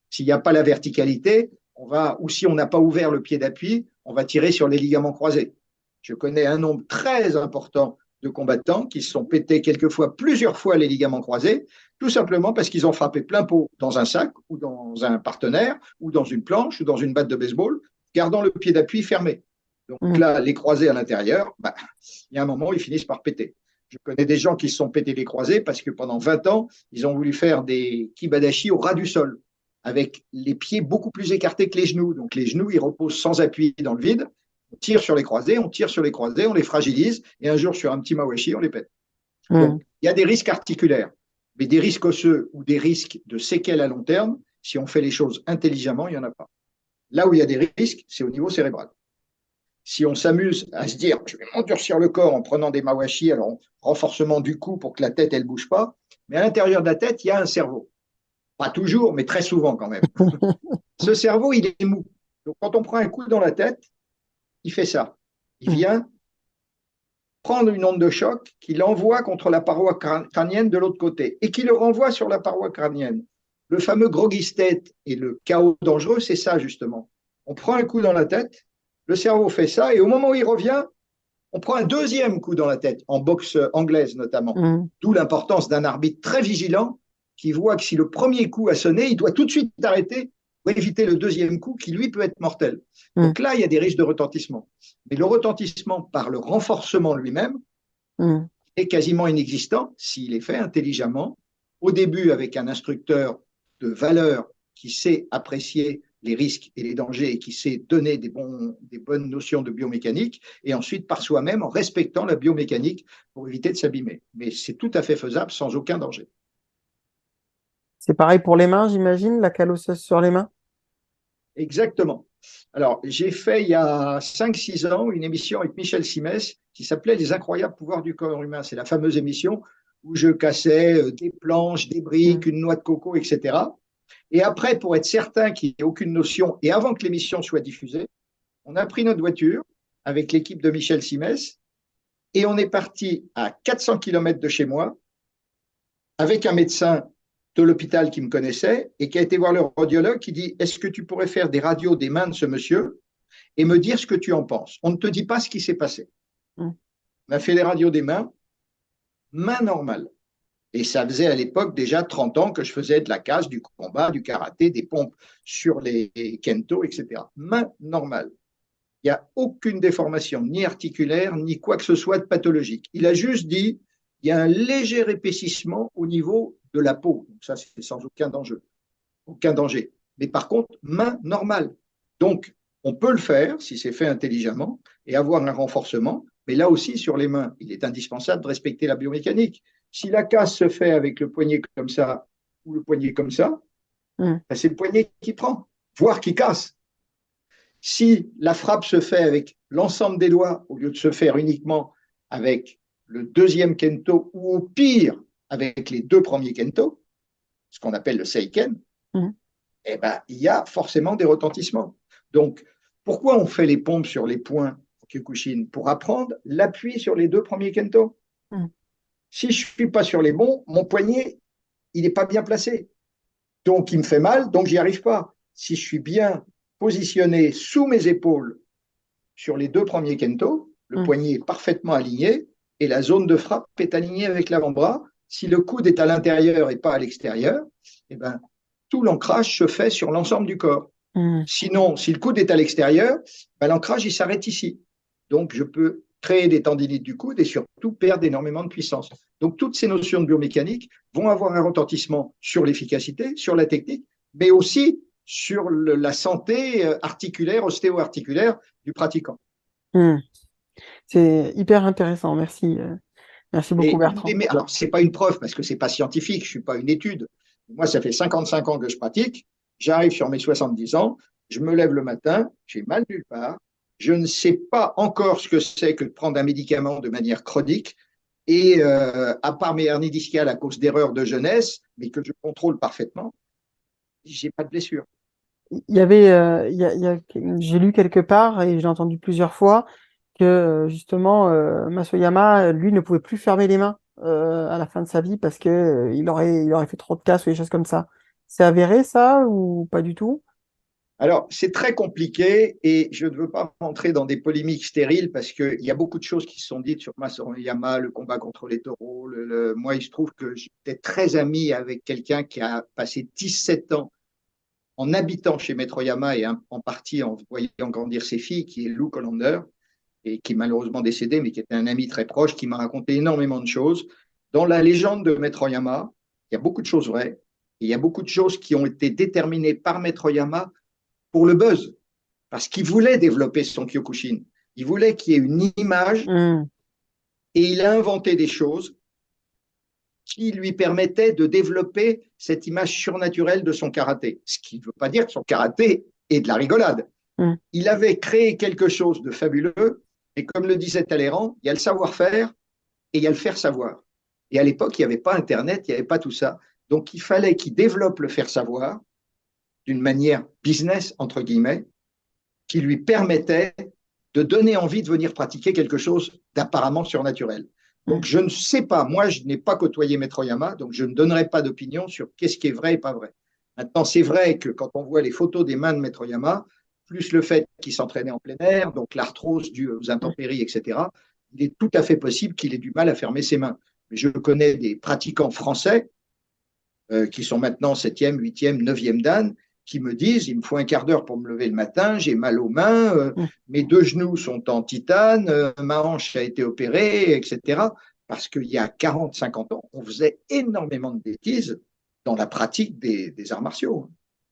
S'il n'y a pas la verticalité, ou si on n'a pas ouvert le pied d'appui, on va tirer sur les ligaments croisés. Je connais un nombre très important de combattants qui se sont pétés quelquefois plusieurs fois les ligaments croisés, tout simplement parce qu'ils ont frappé plein pot dans un sac ou dans un partenaire ou dans une planche ou dans une batte de baseball, gardant le pied d'appui fermé. Donc Mm. là, les croisés à l'intérieur, bah, il y a un moment où ils finissent par péter. Je connais des gens qui se sont pétés les croisés parce que pendant 20 ans, ils ont voulu faire des kibadashi au ras du sol, avec les pieds beaucoup plus écartés que les genoux. Donc les genoux, ils reposent sans appui dans le vide. On tire sur les croisés, on tire sur les croisés, on les fragilise, et un jour, sur un petit mawashi, on les pète. Mm. Donc, il y a des risques articulaires, mais des risques osseux ou des risques de séquelles à long terme, si on fait les choses intelligemment, il n'y en a pas. Là où il y a des risques, c'est au niveau cérébral. Si on s'amuse à se dire, je vais m'endurcir le corps en prenant des mawashi, alors renforcement du cou pour que la tête, elle ne bouge pas, mais à l'intérieur de la tête, il y a un cerveau. Pas toujours, mais très souvent quand même. Ce cerveau, il est mou. Donc, quand on prend un coup dans la tête, il fait ça. Il Mm. vient prendre une onde de choc qui l'envoie contre la paroi crânienne de l'autre côté et qui le renvoie sur la paroi crânienne. Le fameux groggy state et le chaos dangereux, c'est ça justement. On prend un coup dans la tête, le cerveau fait ça, et au moment où il revient, on prend un deuxième coup dans la tête, en boxe anglaise notamment. Mm. D'où l'importance d'un arbitre très vigilant qui voit que si le premier coup a sonné, il doit tout de suite arrêter pour éviter le deuxième coup qui, lui, peut être mortel. Mm. Donc là, il y a des risques de retentissement. Mais le retentissement par le renforcement lui-même Mm. est quasiment inexistant s'il est fait intelligemment, au début avec un instructeur de valeur qui sait apprécier les risques et les dangers et qui sait donner des bonnes notions de biomécanique, et ensuite par soi-même en respectant la biomécanique pour éviter de s'abîmer. Mais c'est tout à fait faisable sans aucun danger. C'est pareil pour les mains, j'imagine, la cale osseuse sur les mains. Exactement. Alors, j'ai fait il y a 5 6 ans une émission avec Michel Simès qui s'appelait Les incroyables pouvoirs du corps humain. C'est la fameuse émission où je cassais des planches, des briques, Mm. une noix de coco, etc. Et après, pour être certain qu'il n'y ait aucune notion, et avant que l'émission soit diffusée, on a pris notre voiture avec l'équipe de Michel Simès et on est parti à 400 km de chez moi avec un médecin de l'hôpital qui me connaissait et qui a été voir le radiologue qui dit, est-ce que tu pourrais faire des radios des mains de ce monsieur et me dire ce que tu en penses? On ne te dit pas ce qui s'est passé. Mm. On a fait les radios des mains, main normale. Et ça faisait à l'époque déjà 30 ans que je faisais de la casse, du combat, du karaté, des pompes sur les kento, etc. Main normale. Il n'y a aucune déformation, ni articulaire, ni quoi que ce soit de pathologique. Il a juste dit, il y a un léger épaississement au niveau de la peau. Donc ça, c'est sans aucun danger. Aucun danger. Mais par contre, main normale. Donc, on peut le faire si c'est fait intelligemment et avoir un renforcement. Mais là aussi, sur les mains, il est indispensable de respecter la biomécanique. Si la casse se fait avec le poignet comme ça ou le poignet comme ça, Mm. ben c'est le poignet qui prend, voire qui casse. Si la frappe se fait avec l'ensemble des doigts au lieu de se faire uniquement avec le deuxième kento ou au pire avec les deux premiers kento, ce qu'on appelle le seiken, Mm. eh ben, il y a forcément des retentissements. Donc, pourquoi on fait les pompes sur les poings au Kyokushin? Pour apprendre l'appui sur les deux premiers kento. Mm. Si je ne suis pas sur les bons, mon poignet, il n'est pas bien placé. Donc, il me fait mal, donc j'y arrive pas. Si je suis bien positionné sous mes épaules sur les deux premiers kento, le Mm. poignet est parfaitement aligné et la zone de frappe est alignée avec l'avant-bras. Si le coude est à l'intérieur et pas à l'extérieur, eh ben, tout l'ancrage se fait sur l'ensemble du corps. Mm. Sinon, si le coude est à l'extérieur, ben, l'ancrage il s'arrête ici. Donc, je peux créer des tendinites du coude et surtout perdre énormément de puissance. Donc, toutes ces notions de biomécanique vont avoir un retentissement sur l'efficacité, sur la technique, mais aussi sur la santé articulaire, ostéo-articulaire du pratiquant. Mm. C'est hyper intéressant. Merci. Merci beaucoup, Et Bertrand. alors, ce n'est pas une preuve parce que ce n'est pas scientifique, je ne suis pas une étude. Moi, ça fait 55 ans que je pratique. J'arrive sur mes 70 ans, je me lève le matin, j'ai mal nulle part. Je ne sais pas encore ce que c'est que de prendre un médicament de manière chronique. Et à part mes hernies discales à cause d'erreurs de jeunesse, mais que je contrôle parfaitement, j'ai pas de blessure. Il y avait, j'ai lu quelque part et j'ai entendu plusieurs fois que justement Masoyama, lui, ne pouvait plus fermer les mains à la fin de sa vie parce que il aurait fait trop de casse ou des choses comme ça. C'est avéré ça ou pas du tout? Alors, c'est très compliqué et je ne veux pas rentrer dans des polémiques stériles parce qu'il y a beaucoup de choses qui se sont dites sur Masoriyama, le combat contre les taureaux. Moi, il se trouve que j'étais très ami avec quelqu'un qui a passé 17 ans en habitant chez Metroyama et en partie en voyant grandir ses filles, qui est Lou Colander, et qui est malheureusement décédé, mais qui était un ami très proche, qui m'a raconté énormément de choses. Dans la légende de Metroyama, il y a beaucoup de choses vraies, et il y a beaucoup de choses qui ont été déterminées par Metroyama pour le buzz, parce qu'il voulait développer son Kyokushin. Il voulait qu'il y ait une image, Hmm. et il a inventé des choses qui lui permettaient de développer cette image surnaturelle de son karaté. Ce qui ne veut pas dire que son karaté est de la rigolade. Hmm. Il avait créé quelque chose de fabuleux, et comme le disait Talleyrand, il y a le savoir-faire et il y a le faire savoir. Et à l'époque, il n'y avait pas Internet, il n'y avait pas tout ça. Donc, il fallait qu'il développe le faire savoir d'une manière business, entre guillemets, qui lui permettait de donner envie de venir pratiquer quelque chose d'apparemment surnaturel. Donc, Hmm. je ne sais pas, moi, je n'ai pas côtoyé Metroyama, donc je ne donnerai pas d'opinion sur qu'est-ce qui est vrai et pas vrai. Maintenant, c'est vrai que quand on voit les photos des mains de Metroyama, plus le fait qu'il s'entraînait en plein air, donc l'arthrose due aux intempéries, etc., il est tout à fait possible qu'il ait du mal à fermer ses mains. Mais je connais des pratiquants français qui sont maintenant 7e, 8e, 9e dan, qui me disent, il me faut un quart d'heure pour me lever le matin, j'ai mal aux mains, Hmm. mes deux genoux sont en titane, ma hanche a été opérée, etc. Parce qu'il y a 40, 50 ans, on faisait énormément de bêtises dans la pratique des arts martiaux.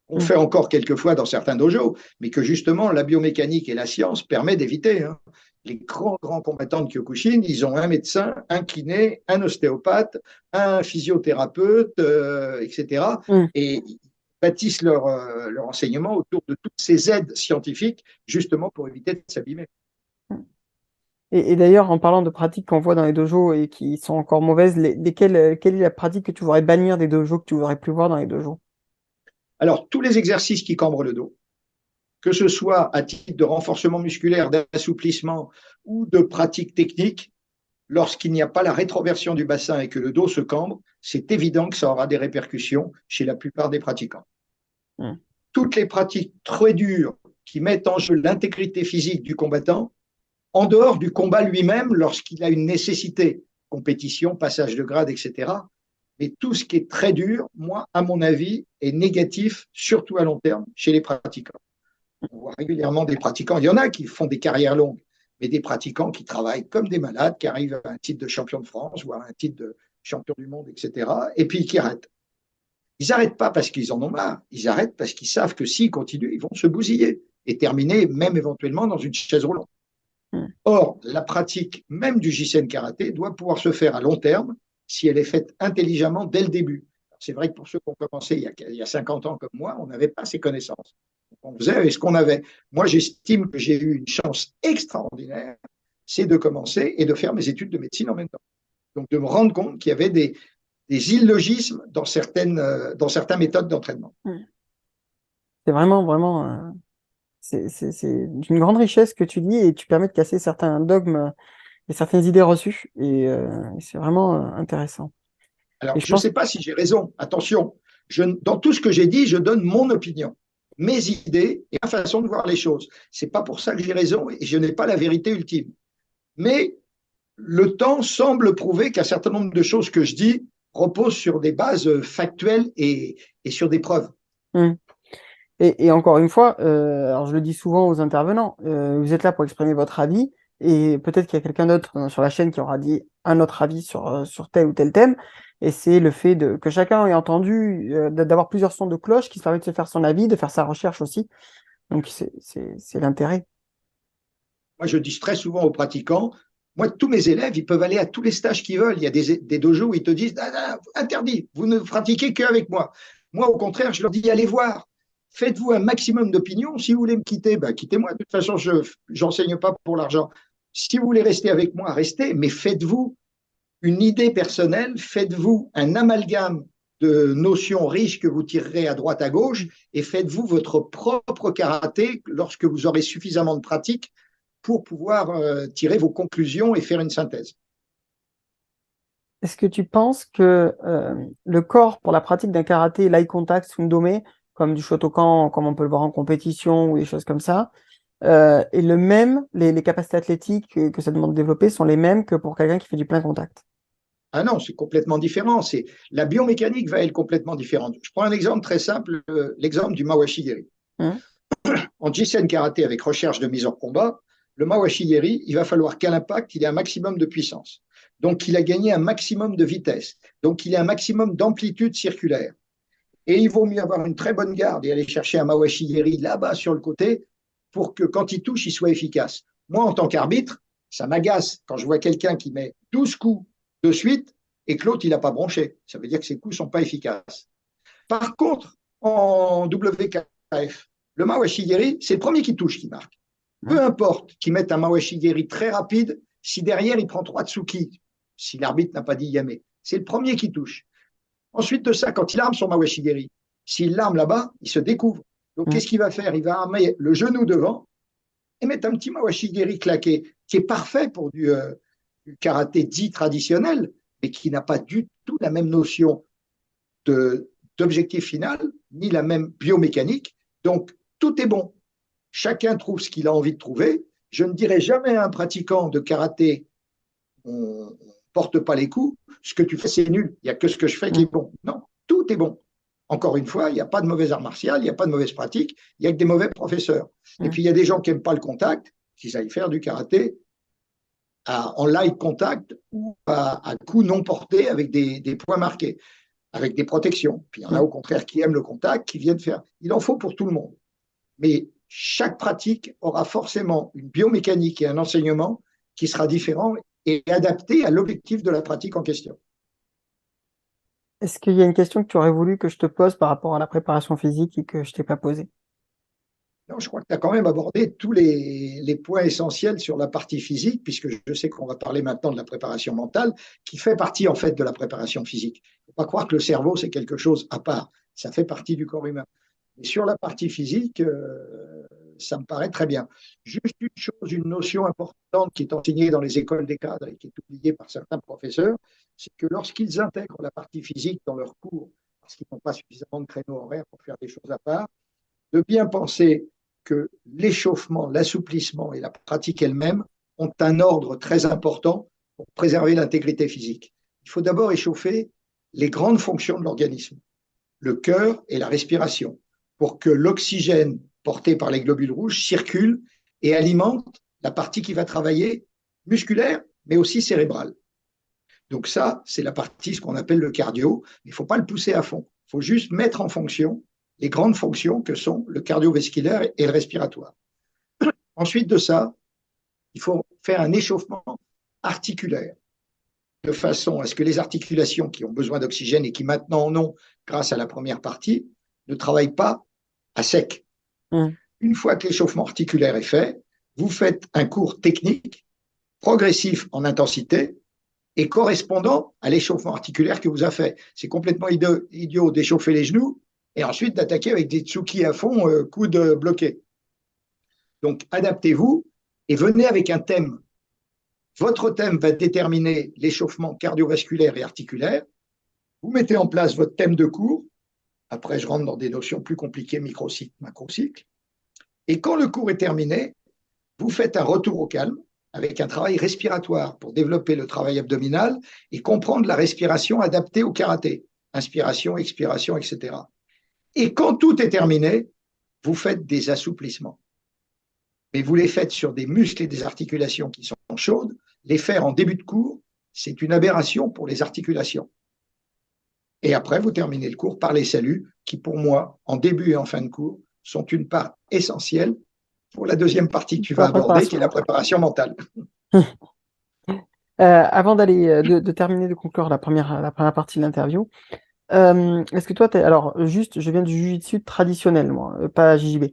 On Hmm. fait encore quelquefois dans certains dojos, mais que justement la biomécanique et la science permettent d'éviter. Hein. Les grands combattants de Kyokushin, ils ont un médecin, un kiné, un ostéopathe, un physiothérapeute, etc. Hmm. Et ils bâtissent leur enseignement autour de toutes ces aides scientifiques, justement pour éviter de s'abîmer. Et d'ailleurs, en parlant de pratiques qu'on voit dans les dojos et qui sont encore mauvaises, quelle est la pratique que tu voudrais bannir des dojos que tu voudrais plus voir dans les dojos? Alors, tous les exercices qui cambrent le dos, que ce soit à titre de renforcement musculaire, d'assouplissement ou de pratique technique, lorsqu'il n'y a pas la rétroversion du bassin et que le dos se cambre, c'est évident que ça aura des répercussions chez la plupart des pratiquants. Hmm. Toutes les pratiques très dures qui mettent en jeu l'intégrité physique du combattant, en dehors du combat lui-même, lorsqu'il a une nécessité, compétition, passage de grade, etc. Mais tout ce qui est très dur, moi, à mon avis, est négatif, surtout à long terme, chez les pratiquants. On voit régulièrement des pratiquants, il y en a qui font des carrières longues, mais des pratiquants qui travaillent comme des malades, qui arrivent à un titre de champion de France, voire un titre de champion du monde, etc., et puis qui arrêtent. Ils n'arrêtent pas parce qu'ils en ont marre, ils arrêtent parce qu'ils savent que s'ils continuent, ils vont se bousiller et terminer même éventuellement dans une chaise roulante. Hmm. Or, la pratique même du JCN karaté doit pouvoir se faire à long terme si elle est faite intelligemment dès le début. C'est vrai que pour ceux qui ont commencé il y a 50 ans comme moi, on n'avait pas ces connaissances. On faisait avec ce qu'on avait. Moi, j'estime que j'ai eu une chance extraordinaire, c'est de commencer et de faire mes études de médecine en même temps. Donc, de me rendre compte qu'il y avait des illogismes dans certaines méthodes d'entraînement. Hmm. C'est vraiment, vraiment, c'est d'une grande richesse que tu dis et tu permets de casser certains dogmes et certaines idées reçues. Et c'est vraiment intéressant. Et Alors, je je ne pense, sais pas si j'ai raison. Attention, dans tout ce que j'ai dit, je donne mon opinion, mes idées et ma façon de voir les choses. Ce n'est pas pour ça que j'ai raison et je n'ai pas la vérité ultime. Mais le temps semble prouver qu'un certain nombre de choses que je dis reposent sur des bases factuelles et sur des preuves. hmm. Et encore une fois, alors je le dis souvent aux intervenants, vous êtes là pour exprimer votre avis, et peut-être qu'il y a quelqu'un d'autre sur la chaîne qui aura dit un autre avis sur tel ou tel thème, et c'est le fait que chacun ait entendu, d'avoir plusieurs sons de cloche qui se permettent de se faire son avis, de faire sa recherche aussi. Donc c'est l'intérêt. Moi, je dis très souvent aux pratiquants, moi, tous mes élèves, ils peuvent aller à tous les stages qu'ils veulent. Il y a des dojos où ils te disent, ah, ah, interdit, vous ne pratiquez qu'avec moi. Moi, au contraire, je leur dis, allez voir. Faites-vous un maximum d'opinion. Si vous voulez me quitter, bah, quittez-moi. De toute façon, je n'enseigne pas pour l'argent. Si vous voulez rester avec moi, restez, mais faites-vous une idée personnelle, faites-vous un amalgame de notions riches que vous tirerez à droite, à gauche, et faites-vous votre propre karaté lorsque vous aurez suffisamment de pratique pour pouvoir tirer vos conclusions et faire une synthèse. Est-ce que tu penses que le corps pour la pratique d'un karaté, l'eye contact, Sundome, comme du Shotokan, comme on peut le voir en compétition ou des choses comme ça. Et les capacités athlétiques que ça demande de développer sont les mêmes que pour quelqu'un qui fait du plein contact. Ah non, c'est complètement différent. La biomécanique va être complètement différente. Je prends un exemple très simple, l'exemple du Mawashigiri. Hein. En Jisen karaté avec recherche de mise en combat, le Mawashigiri, il va falloir qu'à l'impact, il ait un maximum de puissance. Donc, il a gagné un maximum de vitesse. Donc, il a un maximum d'amplitude circulaire. Et il vaut mieux avoir une très bonne garde et aller chercher un Mawashigiri là-bas sur le côté pour que quand il touche, il soit efficace. Moi, en tant qu'arbitre, ça m'agace quand je vois quelqu'un qui met 12 coups de suite et que l'autre, il n'a pas bronché. Ça veut dire que ses coups ne sont pas efficaces. Par contre, en WKF, le Mawashigiri, c'est le premier qui touche qui marque. Peu Hein. importe qu'il mette un Mawashigiri très rapide, si derrière il prend 3 Tsuki, si l'arbitre n'a pas dit Yame, c'est le premier qui touche. Ensuite de ça, quand il arme son Mawashigiri, s'il l'arme là-bas, il se découvre. Donc, Hein. qu'est-ce qu'il va faire? Il va armer le genou devant et mettre un petit Mawashigiri claqué, qui est parfait pour du karaté dit traditionnel, mais qui n'a pas du tout la même notion d'objectif final, ni la même biomécanique. Donc, tout est bon. Chacun trouve ce qu'il a envie de trouver. Je ne dirais jamais à un pratiquant de karaté, on ne porte pas les coups, ce que tu fais, c'est nul. Il n'y a que ce que je fais qui est Hein. bon. Non, tout est bon. Encore une fois, il n'y a pas de mauvais art martial, il n'y a pas de mauvaise pratique, il n'y a que des mauvais professeurs. Et Hein. puis, il y a des gens qui n'aiment pas le contact, qu'ils aillent faire du karaté en light contact ou à coups non portés avec des points marqués, avec des protections. Puis, il y en a Hein. au contraire qui aiment le contact, qui viennent faire. Il en faut pour tout le monde. Mais chaque pratique aura forcément une biomécanique et un enseignement qui sera différent et adapté à l'objectif de la pratique en question. Est-ce qu'il y a une question que tu aurais voulu que je te pose par rapport à la préparation physique et que je t'ai pas posée? Non, je crois que tu as quand même abordé tous les points essentiels sur la partie physique, puisque je sais qu'on va parler maintenant de la préparation mentale, qui fait partie en fait de la préparation physique. Il ne faut pas croire que le cerveau, c'est quelque chose à part. Ça fait partie du corps humain. Et sur la partie physique, ça me paraît très bien. Juste une chose, une notion importante qui est enseignée dans les écoles des cadres et qui est oubliée par certains professeurs, c'est que lorsqu'ils intègrent la partie physique dans leurs cours, parce qu'ils n'ont pas suffisamment de créneaux horaires pour faire des choses à part, de bien penser que l'échauffement, l'assouplissement et la pratique elle-même ont un ordre très important pour préserver l'intégrité physique. Il faut d'abord échauffer les grandes fonctions de l'organisme, le cœur et la respiration, pour que l'oxygène porté par les globules rouges circule et alimente la partie qui va travailler musculaire, mais aussi cérébrale. Donc ça, c'est la partie, ce qu'on appelle le cardio. Il ne faut pas le pousser à fond. Il faut juste mettre en fonction les grandes fonctions que sont le cardiovasculaire et le respiratoire. Ensuite de ça, il faut faire un échauffement articulaire de façon à ce que les articulations qui ont besoin d'oxygène et qui maintenant en ont grâce à la première partie ne travaillent pas à sec. Hein. Une fois que l'échauffement articulaire est fait, vous faites un cours technique progressif en intensité et correspondant à l'échauffement articulaire que vous avez fait. C'est complètement idiot d'échauffer les genoux et ensuite d'attaquer avec des tsuki à fond, coudes bloqués. Donc, adaptez-vous et venez avec un thème. Votre thème va déterminer l'échauffement cardiovasculaire et articulaire. Vous mettez en place votre thème de cours. Après, je rentre dans des notions plus compliquées, microcycle, macrocycle. Et quand le cours est terminé, vous faites un retour au calme avec un travail respiratoire pour développer le travail abdominal et comprendre la respiration adaptée au karaté. Inspiration, expiration, etc. Et quand tout est terminé, vous faites des assouplissements. Mais vous les faites sur des muscles et des articulations qui sont chaudes. Les faire en début de cours, c'est une aberration pour les articulations. Et après, vous terminez le cours par les saluts qui, pour moi, en début et en fin de cours, sont une part essentielle pour la deuxième partie que tu Pour vas la aborder, qui préparation est la mentale. préparation mentale. Avant de terminer, de conclure la première partie de l'interview, est-ce que toi, alors, juste, je viens du jiu-jitsu traditionnel, moi, pas JJB.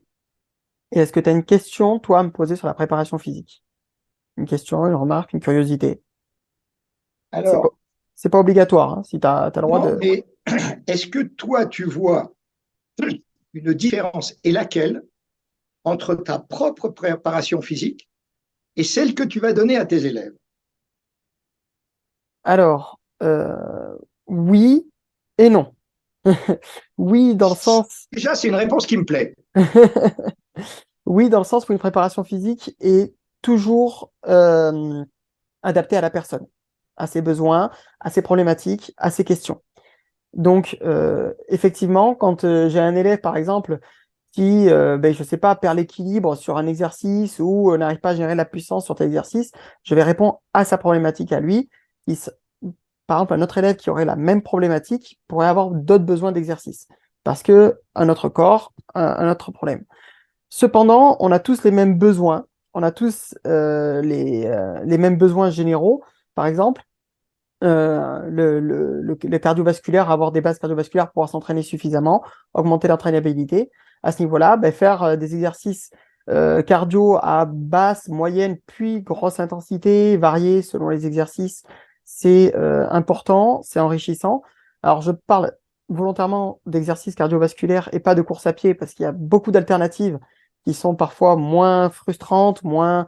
Et est-ce que tu as une question, toi, à me poser sur la préparation physique? Une question, une remarque, une curiosité? C'est pas, Alors, c'est pas obligatoire, hein, si tu as, le droit non, de. mais est-ce que toi, tu vois une différence et laquelle entre ta propre préparation physique et celle que tu vas donner à tes élèves? Alors, oui et non. Oui, dans le sens, Déjà, c'est une réponse qui me plaît. oui, dans le sens où une préparation physique est toujours adaptée à la personne, à ses besoins, à ses problématiques, à ses questions. Donc, effectivement, quand j'ai un élève, par exemple, qui, ben, je sais pas, perd l'équilibre sur un exercice ou n'arrive pas à gérer la puissance sur tel exercice, je vais répondre à sa problématique à lui. Il s- Par exemple, un autre élève qui aurait la même problématique pourrait avoir d'autres besoins d'exercice parce que un autre corps, un autre problème. Cependant, on a tous les mêmes besoins, on a tous les mêmes besoins généraux. Par exemple, le cardiovasculaire, avoir des bases cardiovasculaires pour pouvoir s'entraîner suffisamment, augmenter l'entraînabilité. À ce niveau-là, ben, faire des exercices cardio à basse, moyenne, puis grosse intensité, variés selon les exercices, c'est important, c'est enrichissant. Alors, je parle volontairement d'exercices cardiovasculaires et pas de course à pied parce qu'il y a beaucoup d'alternatives qui sont parfois moins frustrantes, moins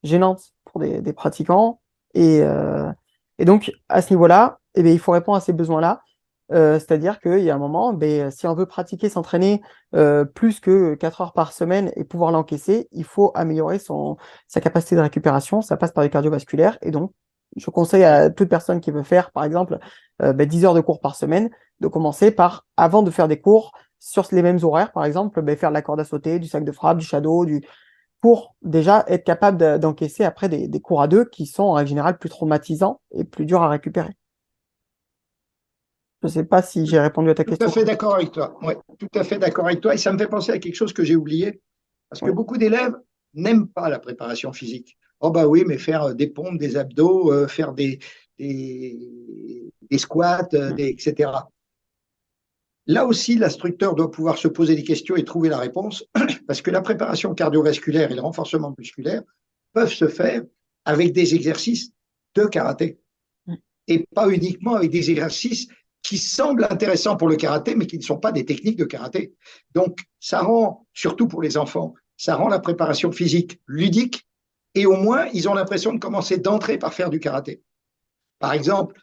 gênantes pour des pratiquants. Et, euh, et donc, à ce niveau-là, eh bien, il faut répondre à ces besoins-là. C'est-à-dire qu'il y a un moment, ben, si on veut pratiquer, s'entraîner plus que 4 heures par semaine et pouvoir l'encaisser, il faut améliorer sa capacité de récupération. Ça passe par le cardiovasculaire. Et donc, je conseille à toute personne qui veut faire, par exemple, 10 heures de cours par semaine, de commencer par, avant de faire des cours sur les mêmes horaires, par exemple, ben, faire de la corde à sauter, du sac de frappe, du shadow, pour déjà être capable d'encaisser après des cours à deux qui sont en règle générale plus traumatisants et plus durs à récupérer. Je ne sais pas si j'ai répondu à ta Tout à question. fait d'accord avec toi. Ouais, tout à fait d'accord avec toi. Et ça me fait penser à quelque chose que j'ai oublié. Parce que Oui. beaucoup d'élèves n'aiment pas la préparation physique. Oh bah oui, mais faire des pompes, des abdos, faire des squats, Mm. etc. Là aussi, l'instructeur doit pouvoir se poser des questions et trouver la réponse, parce que la préparation cardiovasculaire et le renforcement musculaire peuvent se faire avec des exercices de karaté Mm. et pas uniquement avec des exercices qui semblent intéressants pour le karaté, mais qui ne sont pas des techniques de karaté. Donc, ça rend, surtout pour les enfants, ça rend la préparation physique ludique et au moins, ils ont l'impression de commencer d'entrée par faire du karaté. Par exemple,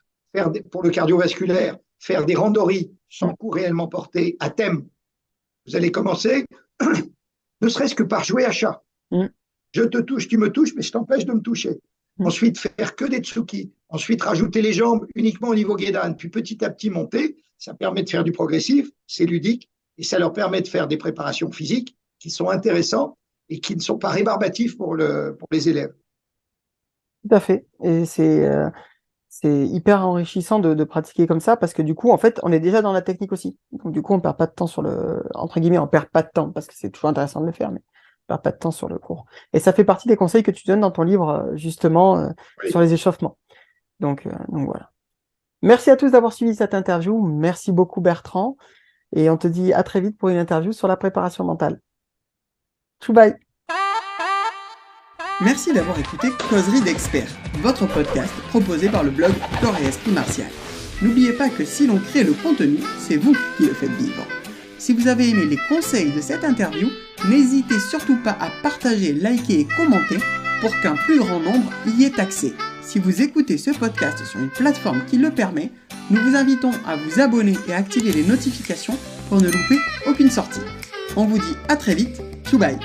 pour le cardiovasculaire, faire des randoris Mm. sans coup réellement porté à thème. Vous allez commencer, ne serait-ce que par jouer à chat. Mm. Je te touche, tu me touches, mais je t'empêche de me toucher. Mm. Ensuite, faire que des tsuki. Ensuite, rajouter les jambes uniquement au niveau guédan. Puis petit à petit monter. Ça permet de faire du progressif, c'est ludique, et ça leur permet de faire des préparations physiques qui sont intéressantes et qui ne sont pas rébarbatifs pour les élèves. Tout à fait. Et c'est hyper enrichissant de pratiquer comme ça parce que du coup, en fait, on est déjà dans la technique aussi. Donc, du coup, on perd pas de temps sur entre guillemets, on perd pas de temps parce que c'est toujours intéressant de le faire, mais on perd pas de temps sur le cours. Et ça fait partie des conseils que tu donnes dans ton livre, justement, sur Oui. les échauffements. Donc voilà. Merci à tous d'avoir suivi cette interview. Merci beaucoup, Bertrand. Et on te dit à très vite pour une interview sur la préparation mentale. Tchou bye! Merci d'avoir écouté Causerie d'experts, votre podcast proposé par le blog Corps et Esprit Martial. N'oubliez pas que si l'on crée le contenu, c'est vous qui le faites vivre. Si vous avez aimé les conseils de cette interview, n'hésitez surtout pas à partager, liker et commenter pour qu'un plus grand nombre y ait accès. Si vous écoutez ce podcast sur une plateforme qui le permet, nous vous invitons à vous abonner et à activer les notifications pour ne louper aucune sortie. On vous dit à très vite, tchou bye!